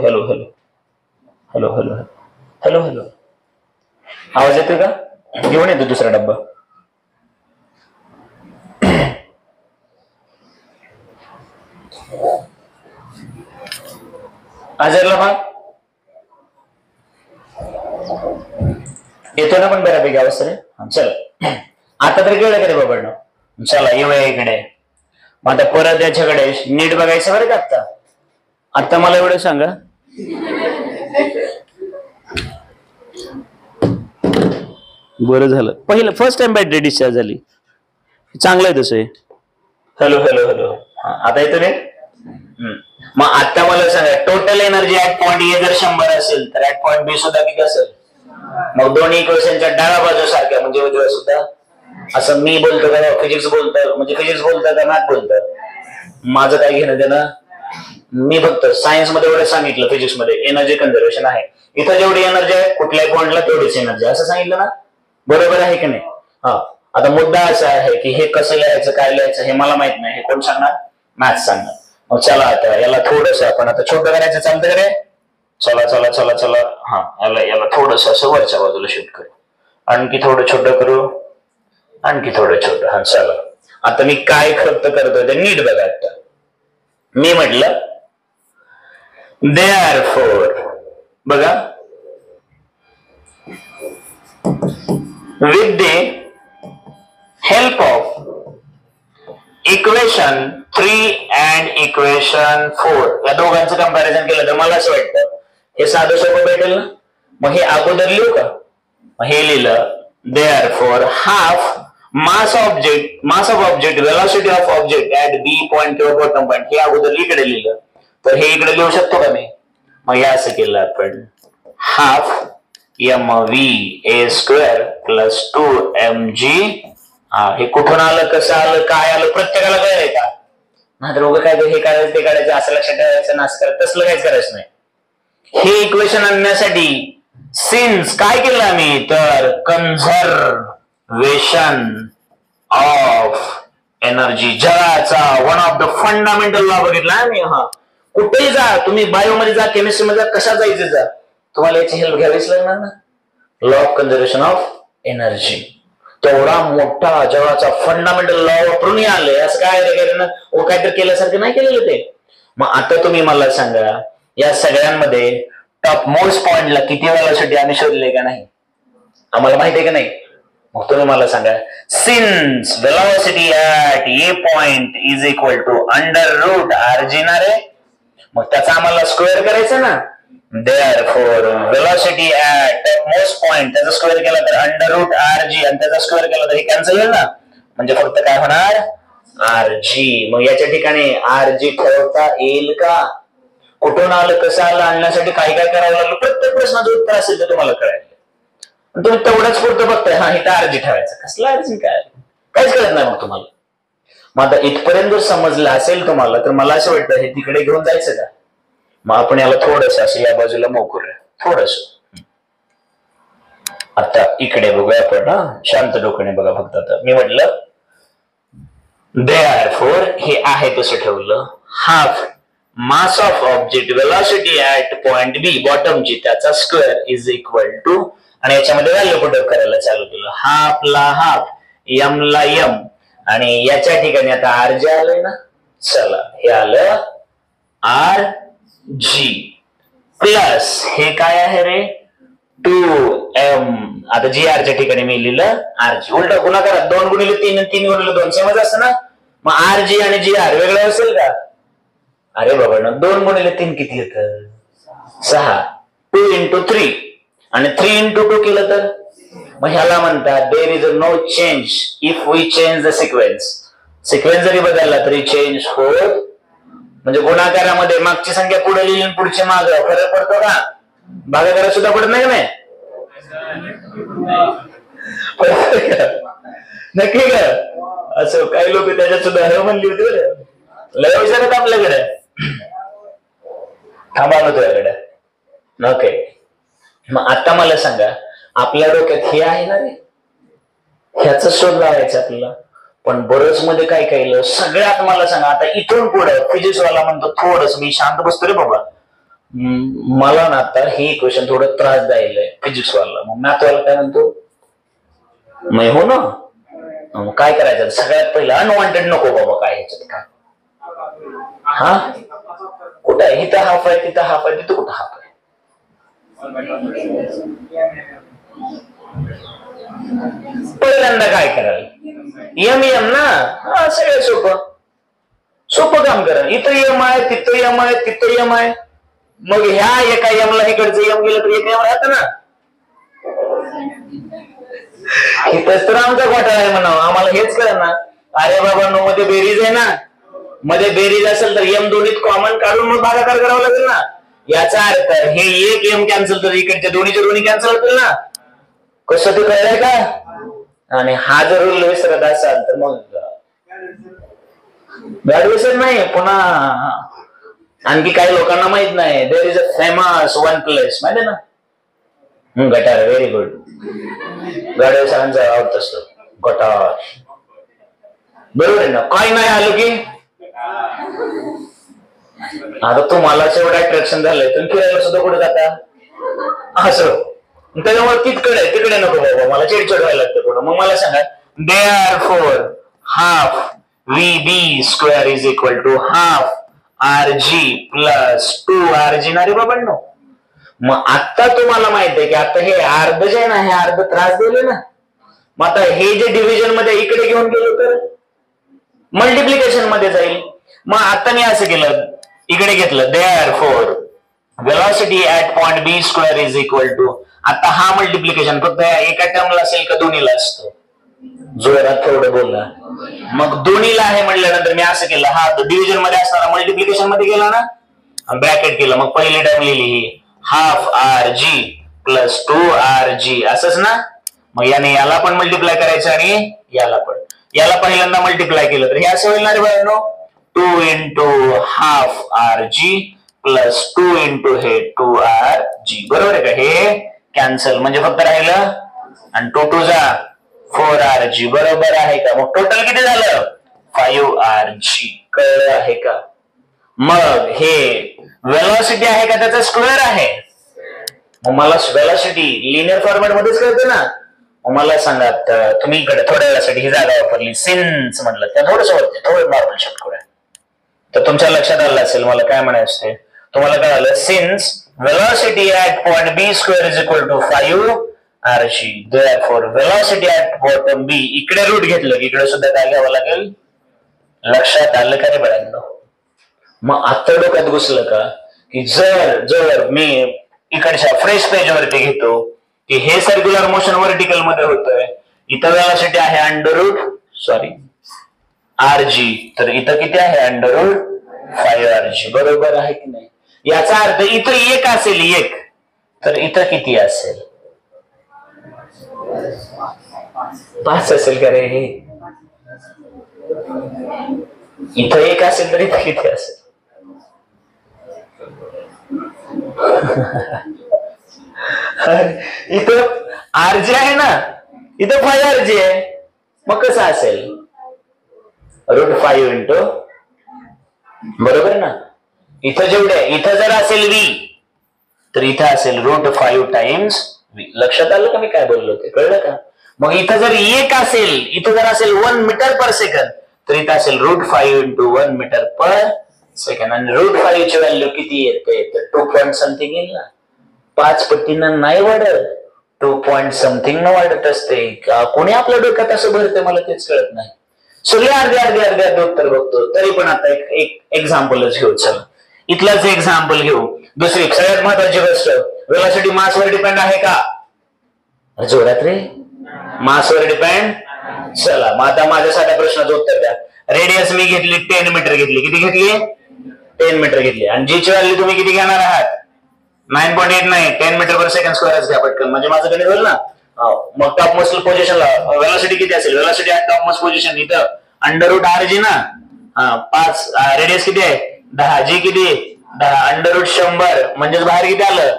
आवाज येतोय का? घेऊन येतो दुसरा डब्बा. आजरला भाग येतो ना पण बऱ्यापैकी आवाज रे. चला आता तर कळलं का रे बाबा? चला येऊया इकडे. मग आता परत याच्याकडे नीट बघायचं बरं का. आता मला एवढं सांगा, बरं झालं पहिलं फर्स्ट टाइम बॅटरी डिस्चार्ज झाली, चांगलं आहे तसं. हॅलो, आता येतो रे. मग आता मला सांगा, टोटल एनर्जी ऍट पॉइंट ए जर 100 असेल तर ऍट पॉइंट बी सुद्धा किती असेल? मग दोन्ही इक्वेशनच्या डाव्या बाजू सारख्या म्हणजे उजव्या सुद्धा. असं मी बोलतो का? फिजिक्स बोलतं म्हणजे फिजिक्स बोलतं का मॅथ बोलतं? माझं काय घेणं देणं? मी फक्त सायन्स मध्ये एवढं सांगितलं, फिजिक्स मध्ये एनर्जी कन्झर्वेशन आहे. इथं जेवढी एनर्जी आहे कुठल्याही पॉइंटला तेवढीच एनर्जी, असं सांगितलं ना. बरोबर आहे की नाही? हा. आता मुद्दा असा आहे की हे कसं लिहायचं, काय लिहायचं हे मला माहित नाही. हे कोण सांगणार? मॅथ सांगणार. मग चला आता याला थोडस आपण आता छोटं करायचं. चालतं का रे? चला. हा याला थोडस असं वरच्या बाजूला शिफ्ट करू, आणखी थोडं छोटं करू, आणखी थोडं छोटं. हा चला आता मी काय खर्च करतोय ते नीट बघा. आता मी म्हटलं Therefore, बघा, with the help of equation 3 and equation 4 या दोघांचं कंपॅरिझन केलं तर मला असं वाटतं हे साधं सोपं भेटेल ना. मग हे अगोदर लिहू का? मग हे लिहिलं therefore half mass of object velocity of object at B point किंवा bottom point हे अगोदर इकडे लिहिलं तर हे इकडे लिहू शकतो का मी? मग हे असं केलं आपण half mv² प्लस 2mg. हे कुठून आलं, कसं आलं, काय आलं प्रत्येकाला कळलंय का? नाहीतर उभं काय हे करायचं ते करायचं असं लक्षात ठेवायचं नास करायचं तसलं काहीच करायचं नाही. हे इक्वेशन आणण्यासाठी सिन्स काय केलं आम्ही तर कन्झर्वेशन ऑफ एनर्जी जगाचा one of the fundamental law बघितला आम्ही. हा कुठेही जा तुम्ही, बायोमध्ये जा, केमिस्ट्री मध्ये जा, कशा जायचं जा, तुम्हाला याची हेल्प घ्यावीच लागणार ना. Law of conservation of energy तेवढा मोठा जगाचा फंडामेंटल लॉ वापरून आले. असं काय काहीतरी केल्यासारखं नाही केलेलं ते. मग आता तुम्ही मला सांगा या सगळ्यांमध्ये टॉप मोस्ट पॉइंटला किती वेळासाठी आम्ही शोधले का नाही? आम्हाला माहिती आहे का नाही? मग तुम्ही मला सांगा since velocity at A point is equal to under root RG ना रे. मग त्याचा आम्हाला स्क्वेअर करायचं ना. Therefore velocity at most point त्याचा स्क्वेअर केला तर अंडर रूट RG आणि त्याचा स्क्वेअर केला तर हे कॅन्सल होईल ना. म्हणजे फक्त काय होणार RG. मग याच्या ठिकाणी RG ठेवता येईल का? कुठून आलं, कसं आलं, आणण्यासाठी काय काय करावं लागलं, प्रत्येक प्रश्नाचं उत्तर असेल तर तुम्हाला कळेल. तुम्ही तेवढंच पुरतं बघताय हा इथं RG ठेवायचं, कसला RG काय काहीच कळत नाही मग तुम्हाला. मग आता इथपर्यंत जर समजलं असेल तुम्हाला तर मला असं वाटतं हे तिकडे घेऊन जायचं का? मग आपण याला थोडस असं या बाजूला मूव करूया थोडस. आता इकडे बघूया आपण. शांत डोक्याने बघा फक्त. आता मी म्हटलं therefore हे आहे तसं ठेवलं half mass of object velocity at point B बॉटमची त्याचा स्क्वेअर इज इक्वल टू आणि याच्यामध्ये व्हॅल्यू पुट अप करायला चालू केलं. हाफ ला हाफ, एम ला एम आणि याच्या ठिकाणी आता RG आलंय ना. चला हे आलं RG प्लस हे काय आहे रे 2m. आता GR च्या ठिकाणी मी लिहिलं RG. उलट गुणाकारात 2 गुणिले 3 आणि 3 गुणिले 2 सेमच असतं ना. मग RG आणि GR वेगळं असेल का? अरे बाबा ना 2 गुणिले 3 किती येतं 6. 2 into 3 आणि 3 into 2 केलं तर मग ह्याला म्हणतात there is no change if we change the sequence. Sequence जरी बदलला तरी चेंज होत. म्हणजे गुणाकारामध्ये मागची संख्या पुढे लिहिली पुढची माग फरक पडतो का? भागाकारात सुद्धा पडत नाही ना. नक्की का? असं काही लोक त्याच्यात सुद्धा हे म्हणली होती बरं. लय विचारत आपल्याकडे थांबा तुझ्याकडे. ओके मग आता मला सांगा आपल्या डोक्यात हे आहे ना रे, ह्याच शोध लावायचं आपल्याला. पण बरंच मध्ये काय केलं सगळ्यात मला सांगा आता इथून पुढे फिजिक्स वाला म्हणतो थोडस मी शांत बसतो रे बाबा. मला ना आता हे इक्वेशन थोडं त्रास द्यायला फिजिक्स वाला. मग मॅथ वाला काय म्हणतो नाही हो ना. मग काय करायचं सगळ्यात पहिलं अनवॉन्टेड नको बाबा. काय ह्याच्यात काय हा कुठं आहे? इथं हाफ आहे, तिथं हाफ आहे, तिथं कुठं हाफ आहे? पहिल्यांदा काय कराल एम ना. हा सगळं सोपं काम करा. इथं एम आहे, तिथं एम आहे, तिथं एम आहे. मग ह्या एका एमला इकडचं एम गेलं तर एक एम राहतं ना. इथंच तर आमचा घोटाळा आहे म्हणावं. आम्हाला हेच कळ ना. अरे बाबा नो मध्ये बेरीज आहे ना. मध्ये बेरीज असेल तर एम दोन्हीत कॉमन काढून मग भागाकार करावा लागेल ना. याचा अर्थ हे एक एम कॅन्सल तर इकडच्या दोन्हीच्या दोन्ही कॅन्सल होतील ना. कसं ते कळलंय का? आणि हा जर रूल विसरत असाल तर मग बॅड विसर नाही. पुन्हा आणखी काही लोकांना माहित नाही there is a famous one place माहिती आहे ना. गटार व्हेरी गुड. गाडवे सरांचा आवडत असतो गटार. बरोबर आहे ना. काय नाही आलो की आता तुम्हाला एवढं अट्रॅक्शन झालंय तुम्ही फिरायला सुद्धा कुठे जाता असं. त्याच्यामुळे तिकडे नको बाबा मला चिडचिड व्हायला लागतं पुढं. मग मला सांगा therefore half VB square is equal to half RG plus 2RG ना रे बाबांनो. मग आता तुम्हाला माहित आहे की आता हे अर्ध जे आहे ना, हे अर्ध त्रास दिले ना. मग आता हे जे डिव्हिजन मध्ये इकडे घेऊन गेलो तर मल्टिप्लिकेशन मध्ये जाईल. मग आता मी असं केलं, इकडे घेतलं, therefore velocity at point B square is equal to, आता हा मल्टिप्लिकेशन फक्त एका टर्मला असेल का दोन्हीला असतो? जोरात थोडं बोलला. मग दोन्हीला आहे म्हटल्यानंतर मी असं केलं, हा डिव्हिजन मध्ये असणारा मल्टिप्लिकेशन मध्ये गेला ना, ब्रॅकेट केलं, मग पहिली टर्म लिहिली ही हाफ RG प्लस 2RG असंच ना. मग याला पण मल्टिप्लाय करायचं आणि याला पहिल्यांदा मल्टिप्लाय केलं तर हे असं होईल ना रे बाळांनो, 2 into half RG plus 2 into हे 2RG. बरोबर आहे का? हे कॅन्सल म्हणजे फक्त राहिलं आणि 2 2 जा 4RG. बरोबर आहे का? मग टोटल किती झालं? 5RG. कळलं आहे का? मग हे वेलॉसिटी आहे का त्याचा स्क्वेअर आहे? मग मला वेलॉसिटी लिनियर फॉर्मॅट मध्येच कळते ना. मला सांगा, तुम्ही इकडे थोड्या वेळासाठी ही जागा वापरली, सिन्स म्हटलं, त्या थोडं नॉर्मल शब्द करूया तर तुमच्या लक्षात आलं असेल मला काय म्हणायचं ते. तुम्हाला काय आलं? Since velocity at point B square is equal to 5RG, therefore velocity at bottom B, इकडे रूट घेतलं की इकडे सुद्धा काय घ्यावं लागेल? लक्षात आलं का रे बाळांनो? मग आता डोक्यात घुसलं का की जर मी इकडच्या फ्रेश पेज वरती घेतो की हे सर्क्युलर मोशन व्हर्टिकल मध्ये होतंय, इथं वेलॉसिटी आहे RG, तर इथं किती आहे? Under root 5RG. बरोबर आहे की नाही? याचा अर्थ इथं एक असेल, एक, तर इथं किती असेल? 5 असेल का रे? हे इथं एक असेल तर इथं किती असेल? इथं RG आहे ना, इथं 5RG आहे, मग कसं असेल? √5 इंटू, बरोबर ना. इथं जेवढे, इथं जर असेल V तर इथं असेल √5 टाइम्स V. लक्षात आलं का मी काय बोललो ते? कळलं का? मग इथं जर एक असेल, इथं जर असेल 1 मीटर पर सेकंद तर इथं असेल √5 इंटू 1 मीटर पर सेकंड. आणि √5 ची व्हॅल्यू किती येते? तर 2 पॉइंट समथिंग येईल ना. 5 पटीनं नाही वाढत, 2 पॉइंट समथिंग न वाढत असते का? कोणी आपल्या डोक्यात असं भरते मला तेच कळत नाही. सगळे अर्धे उत्तर बघतो. तरी पण आता एक एक्झाम्पलच घेऊ. चला इथलाच एक्झाम्पल घेऊ. दुसरी सगळ्यात महत्वाची गोष्ट, वेलॉसिटी मासवर डिपेंड आहे का? जोरात रे, मासवर डिपेंड. चला मग आता माझ्या साध्या प्रश्नाचं उत्तर द्या. रेडियस मी घेतली 10 मीटर घेतली. किती घेतली? 10 मीटर घेतली. आणि जी ची व्हॅल्यू तुम्ही किती घेणार आहात? 9.89. 10 मीटर पर सेकंड स्क्वेअरच घ्या पटकन, म्हणजे माझं गणित होईल ना. मग टॉप मोस्ट पोझिशनला वेलॉसिटी किती असेल? Velocity at top most position इथं √RG ना. 5. रेडियस किती आहे? 10. जी किती? 10. √100 म्हणजेच बाहेर किती आलं?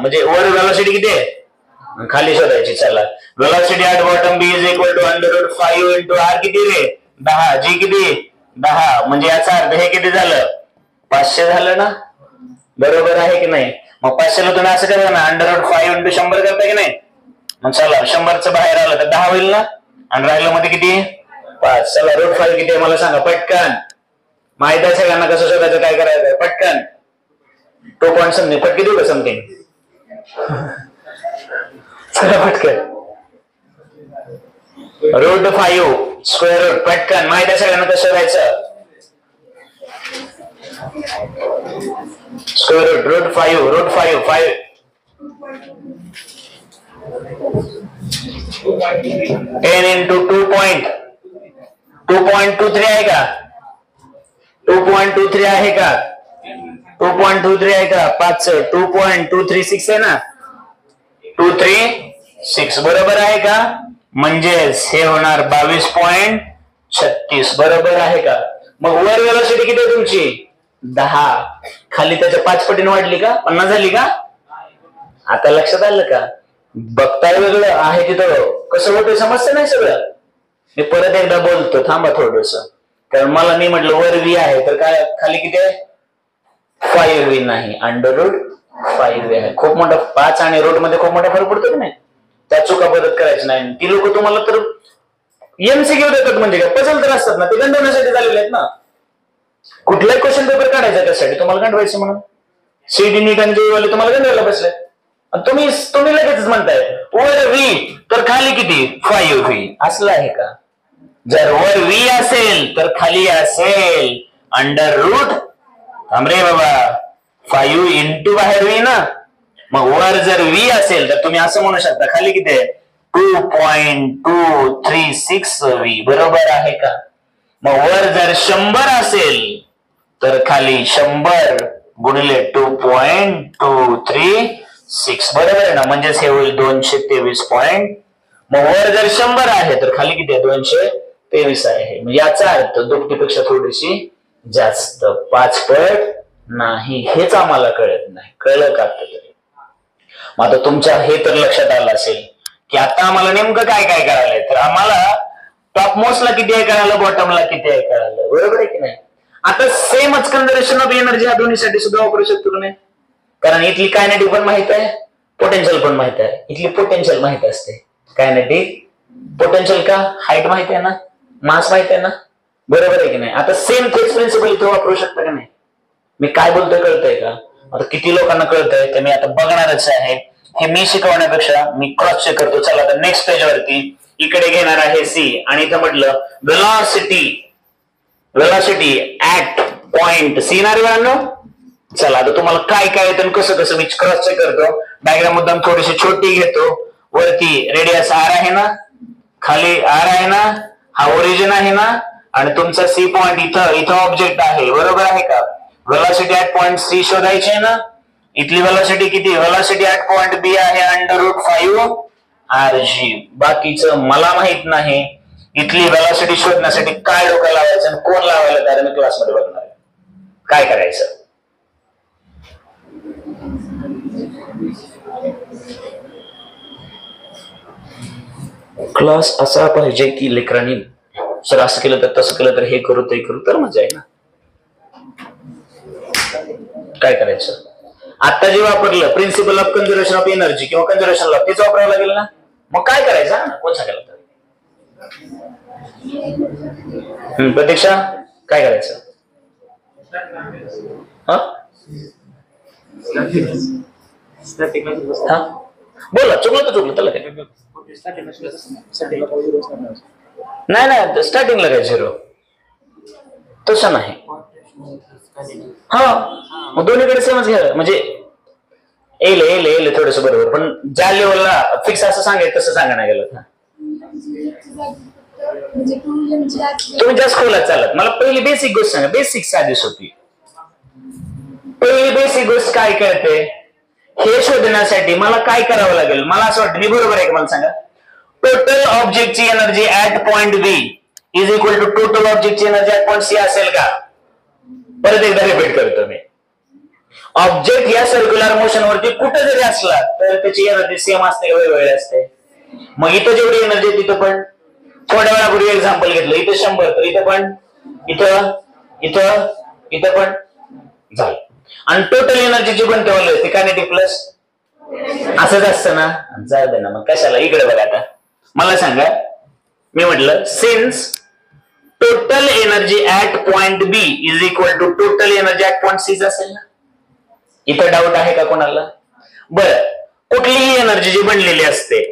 म्हणजे वर वेलॉसिटी किती आहे? खाली शोधायची. चला, velocity at bottom B is equal to √5 into R किती रे? 10. जी किती? 10. म्हणजे याचा अर्थ हे किती झालं? 500 झालं ना. बरोबर आहे की नाही? मग 500 ला तुम्ही असं करा ना, √5 इंटू 100 करता की नाही. मग चला 100चं बाहेर आलं तर 10 होईल ना. आणि राहिलं मध्ये किती? 5. चला √5 किती आहे मला सांगा पटकन. माहित आहे सगळ्यांना कसं शोधायचं, काय करायचं पटकन. 2 पॉइंट समथिंग. पटकी देऊ का समथिंग? चला पटकन. √5 स्क्वेअर रूट. पटकन माहित आहे सगळ्यांना कसं शोधायचं? स्क्वेअर रूट √5 5 10 इंटू 2.23 आहे का? 2.23 आहे का? 2.23 आहे का? 5 2.236 आहे ना. 236 बरोबर आहे का? म्हणजेच हे होणार 22.36. बरोबर आहे का? मग वर वेलॉसिटी किती आहे तुमची? 10. खाली त्याच्या 5 पटीने वाढली का? 50 झाली का? आता लक्षात आलं का? बघताय वेगळं आहे तिथं कसं होतं समजतं नाही सगळं. मी परत एकदा बोलतो, थांबा थोडस. कारण मी म्हटलं वर V आहे तर काय खाली किती आहे? 5V नाही, √5V आहे. खूप मोठा 5 आणि रूट मध्ये खूप मोठा फरक पडतो की नाही. त्या चुका परत करायची नाही. ती लोक तुम्हाला तर MCQ देतात म्हणजे काय, पझल तर असतात ना, ते गंडवण्यासाठी झालेले आहेत ना. कुठलाही क्वेश्चन पेपर काढायचा त्यासाठी तुम्हाला काढवायचं म्हणून सीडी नीट आणि जेईवाले तुम्हाला गंडवायला बसले. तुम्ही तुम्ही लगेच म्हणताय वर व्ही तर खाली किती 5v असलं आहे का? जर वर व्ही असेल तर खाली असेल अंडर रूट थांबरे बाबा 5 इंटू बाहेर व्ही ना. मग वर जर व्ही असेल तर तुम्ही असं म्हणू शकता खाली किती आहे 2.236v बरोबर आहे का? मग वर जर 100 असेल तर खाली 100 गुणिले 2.236 बरोबर आहे ना. म्हणजेच हे होईल 223 पॉइंट. मग वर जर 100 आहे तर खाली किती आहे 223 आहे. म्हणजे याचा अर्थ दुपटीपेक्षा थोडीशी जास्त 5 पट नाही. हेच आम्हाला कळत नाही. कळलं का? मग आता तुमच्या हे तर लक्षात आलं असेल की आता आम्हाला नेमकं काय काय कळालंय. तर आम्हाला टॉप मोस्टला किती आहे कळालं, बॉटमला किती आहे कळालं. बरोबर आहे की नाही? आता सेमच कन्झर्वेशन ऑफ एनर्जी ह्या दोन्हीसाठी सुद्धा वापरू शकतो तुम्ही. कारण इथली कायनेटिक पण माहित आहे, पोटेन्शियल पण माहित आहे. इथली पोटेन्शियल माहित असते, कायनेटिक पोटेन्शियल का हाईट माहित आहे ना, मास माहित आहे ना. बरोबर आहे की नाही? आता सेम तेच प्रिन्सिपल इथे वापरू शकता का नाही? मी काय बोलतोय कळतंय का? आता किती लोकांना कळतंय ते मी आता बघणारच आहे. हे मी शिकवण्यापेक्षा मी क्रॉस चेक करतो. चला आता नेक्स्ट पेज वरती इकडे घेणार आहे सी आणि इथं म्हटलं वेलॉसिटी ऍट पॉइंट सी ना रे. चला आता तुम्हाला काय काय येतं कसं कसं मी क्रॉस चेक करतो. डायग्राम मुद्दाम थोडीशी छोटी घेतो. वरती रेडियस आर आहे ना, खाली आर आहे ना, हा ओरिजिन आहे ना, आणि तुमचा सी पॉइंट इथं ऑब्जेक्ट आहे. बरोबर आहे का? वेलॉसिटी ऍट पॉइंट सी शोधायची आहे ना. इथली वेलॉसिटी किती? वेलॉसिटी ऍट पॉइंट बी आहे अंडर रूट 5 rg. बाकीचं मला माहित नाही. इथली वेलॉसिटी शोधण्यासाठी काय डोकं लावायचं आणि कोण लावायला त्याला मी क्लासमध्ये बघणार आहे. काय करायचं? क्लास असा पाहिजे की लेकरांनी सर असं केलं तर तसं केलं तर हे करू ते करू तर मजा आहे ना. काय करायचं? आता जे वापरलं principle of conservation of energy किंवा कन्झर्वेशन लॉ तेच वापरावं लागेल ना. मग काय करायचं? कोण सांगायला? प्रतीक्षा काय करायचं? बोला. चुकलं तर चुकलं त्याला काय नाही नाही. स्टार्टिंगला काय 0 तसं नाही. हा मग दोन्हीकडे सेमच घ्या. म्हणजे येईल थोडस बरोबर, पण ज्या लेवलला फिक्स असं सांगायचं तसं सांगा नाही गेलं. तुम्ही जास्त खोलात चालत. मला पहिली बेसिक गोष्ट सांगा. बेसिक साधी सोपी. पहिली बेसिक गोष्ट काय कळते हे शोधण्यासाठी मला काय करावं लागेल? मला असं वाटतं मी बरोबर आहे का? मला सांगा. टोटल ऑब्जेक्टची energy at point B is equal to total ऑब्जेक्टची एनर्जी ऍट पॉइंट सी असेल का? परत एकदा रिपीट करतो मी. ऑब्जेक्ट या सर्क्युलर मोशन वरती कुठे जरी असला तर त्याची एनर्जी सेम असते का वेगवेगळी असते? मग इथं जेवढी एनर्जी तिथं पण थोड्या वेळापूर्वी एक्झाम्पल घेतलं इथं 100 तर इथं पण इथं पण झालं. आणि टोटल एनर्जी जी पण ठेवलं ते कायनेटिक प्लस असंच असतं ना. जाऊ दे ना मग कशाला. इकडे बघा आता मला सांगा. मी म्हटलं since total energy at point B is equal to total energy at point C असेल ना. इथं डाऊट आहे का कोणाला? बरं, कुठलीही एनर्जी जी बनलेली असते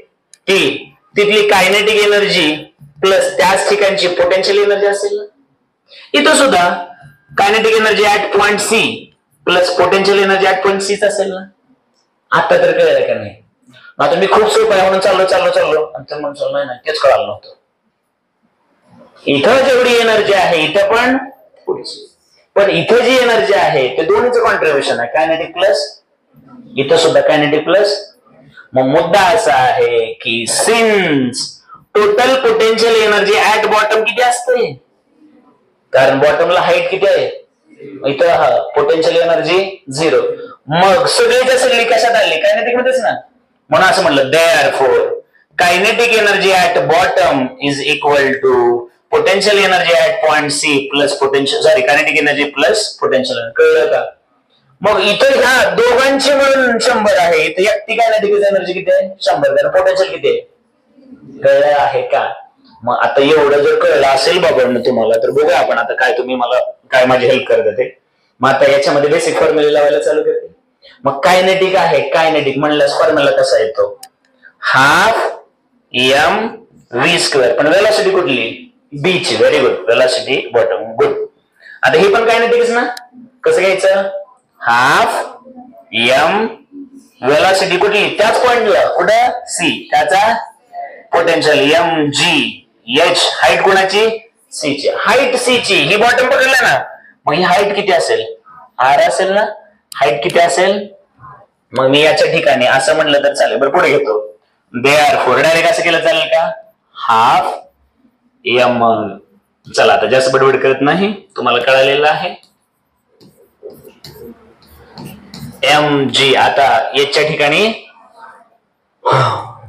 ती तिथली कायनेटिक एनर्जी प्लस त्याच ठिकाणची पोटेन्शियल एनर्जी असेल ना. इथं सुद्धा kinetic energy at point C plus potential energy at point C असेल ना. आता तर कळलं का नाही? आता मी खूप सोपं आहे म्हणून चाललो आणि म्हणून नाही तेच कळालं नव्हतं. इथं जेवढी एनर्जी आहे इथं पण इथं जी एनर्जी आहे ते दोन्हीचं कॉन्ट्रीब्युशन आहे. कायनेटिक प्लस इथं सुद्धा कायनेटिक प्लस. मग मुद्दा असा आहे की since total potential energy at bottom किती असते? कारण बॉटमला हाईट किती आहे? इथं पोटेन्शियल एनर्जी 0. मग सगळीच्या सगळी कशात आली? कायनेटिक मध्येच ना. म्हणून असं म्हणलं therefore kinetic energy at bottom is equal to potential energy at point C plus kinetic energy plus potential. कळलं का? मग इथं ह्या दोघांची मिळून 100 आहे. इथं ती कायनेटिक एनर्जी किती आहे? 100. पोटेन्शियल किती आहे? कळलं आहे का? मग आता एवढं जर कळलं असेल बाबांना तुम्हाला तर बघूया आपण आता काय तुम्ही मला काय माझी हेल्प करत ते. मग आता याच्यामध्ये बेसिक फॉर्म्युला लावायला चालू करते. मग कायनेटिक आहे, कायनेटिक म्हणल्यास फॉर्म्युला कसा येतो, हाफ एम व्ही स्क्वेअर, पण वेलॉसिटी कुठली, बी ची. Very good, velocity bottom, good. आता हे पण कायनेटिकच ना, कसं घ्यायचं, हाफ एम वेलॉसिटी कुठली, त्याच पॉइंटला, कुठं, सी, त्याचा potential M G H, height कोणाची, सी ची, हाईट सी ची, ही बॉटम पकडलं ना, मग ही हाईट किती असेल, आर असेल ना, हाईट किती असेल. मग मी याच्या ठिकाणी असं म्हणलं तर चालेल, बरं पुढे घेतो, देअरफॉर डायरेक्ट असं केलं चालेल का, हाफ एम. चला आता जास्त बडबड करत नाही, तुम्हाला कळालेलं आहे. M G. आता याच्या ठिकाणी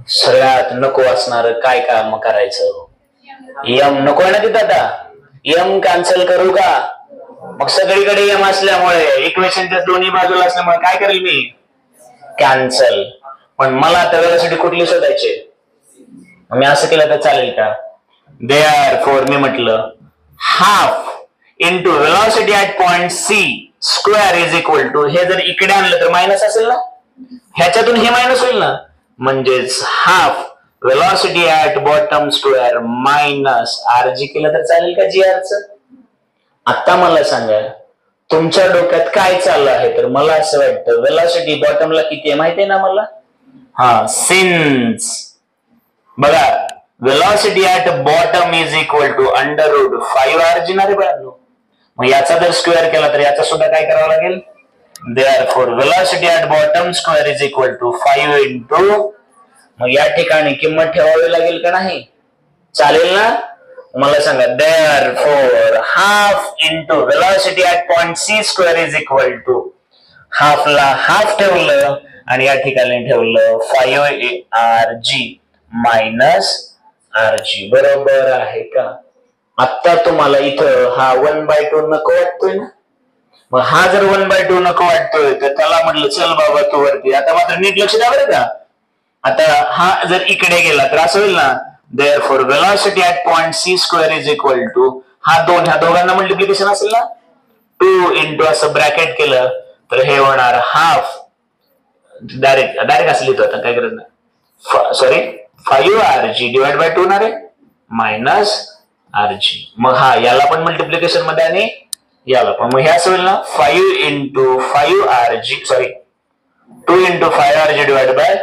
सगळ्यात नको असणार काय काम करायचं, एम नको ना तिथं, आता एम कॅन्सल करू का, मग सगळीकडे एम असल्यामुळे इक्वेशनच्या दोन्ही बाजूला असल्यामुळे काय करेल मी, कॅन्सल. पण मला आता वेलॉसिटी कुठली शोधायची, मी असं केलं तर चालेल का, देअरफॉर मी म्हटलं half into velocity at point C square is equal to, हे जर इकडे आणलं तर मायनस असेल ना, ह्याच्यातून हे मायनस होईल ना, म्हणजेच half velocity at bottom square minus R G केलं तर चालेल का, जी आर च. आता मला सांगा तुमच्या डोक्यात काय चाललं आहे, तर मला असं वाटतं वेलॉसिटी बॉटमला किती आहे माहिती आहे ना मला, हा, सिन्स बघा velocity at bottom is equal to under root 5rg ना रे बाळांनो. मग याचा जर स्क्वेअर केला तर याचा सुद्धा काय करावं लागेल, therefore velocity at bottom square is equal to 5 into, मग या ठिकाणी किंमत ठेवावी लागेल का नाही, चालेल ना. मला सांगा therefore half into velocity at point C square is equal to, हाफला हाफ ठेवलं आणि या ठिकाणी ठेवलं 5rg मायनस rg, बरोबर आहे का. आता तुम्हाला इथं हा 1/2 नको वाटतोय ना, मग हा जर 1/2 नको वाटतोय तर त्याला म्हटलं चल बाबा तू वरती. आता मात्र नीट लक्ष द्या बरं का, आता हा जर इकडे गेला तर असं होईल ना, therefore velocity at point C square is equal to, हा दोन, ह्या दोघांना मल्टिप्लिकेशन असेल ना, 2 इंटू असं ब्रॅकेट केलं तर हे होणार हाफ, डायरेक्ट असं लिहितो आता काय गरज नाही, सॉरी 5rg डिवाइड बाय 2 ना रे, मायनस rg. मग हा याला पण मल्टिप्लिकेशन मध्ये आणि याला पण, मग हे असं होईल ना 5 into 5rg, sorry 2 into 5rg divide by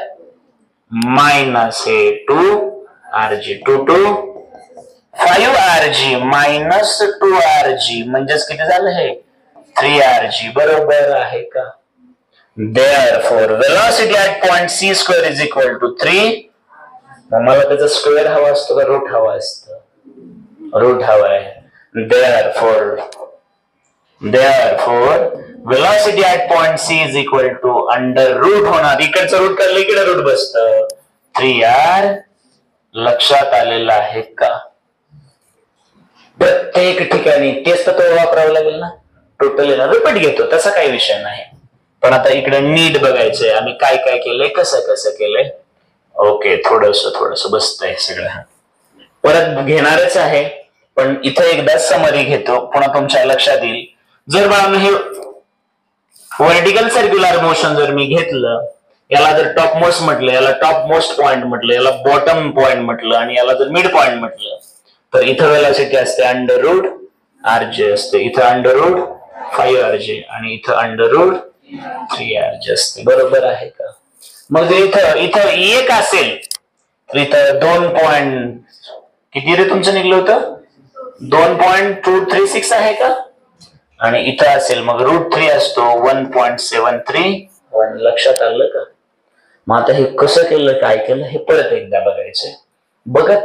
minus हे 2rg, 2 5rg मायनस 2rg म्हणजेच किती झालं हे 3rg, बरोबर आहे का. Therefore velocity at point C square is equal to 3, मला त्याचा स्क्वेअर हवा असतो का रूट हवा असतं, रूट हवा आहे. Therefore velocity at point C is equal to under root होणार, इकडचं रूट काढलं इकडे रूट बसतं, 3r. लक्षात आलेलं आहे का. प्रत्येक ठिकाणी तेच तर तो वापरावं लागेल ना, टोटल रिपीट घेतो तसा काही विषय नाही, पण आता इकडे नीट बघायचंय आम्ही काय काय केलंय, कसं कसं केलंय. ओके, थोडस बसतंय सगळं, परत घेणारच आहे, पण इथं एकदा समरी घेतो, पुन्हा तुमच्या लक्षात येईल. जर मला हे व्हर्टिकल सर्क्युलर मोशन जर मी घेतलं, याला जर टॉप मोस्ट म्हटलं, याला टॉप मोस्ट पॉइंट म्हटलं, याला बॉटम पॉइंट म्हटलं आणि याला जर मिड पॉइंट म्हटलं, तर इथं वेलॉसिटी असते अंडर रूट rj असते, इथं अंडर रूट 5rj आणि इथं अंडर रूट 3rj असते, बरोबर आहे का. मग जर इथं एक असेल तर इथं 2 पॉइंट किती रे तुमचं निघलं होतं, 2.236 आहे का, आणि इथं असेल मग √3 असतो 1.731. लक्षात आलं का. मग आता हे कसं केलं काय केलं हे परत एकदा बघायचंय. बघत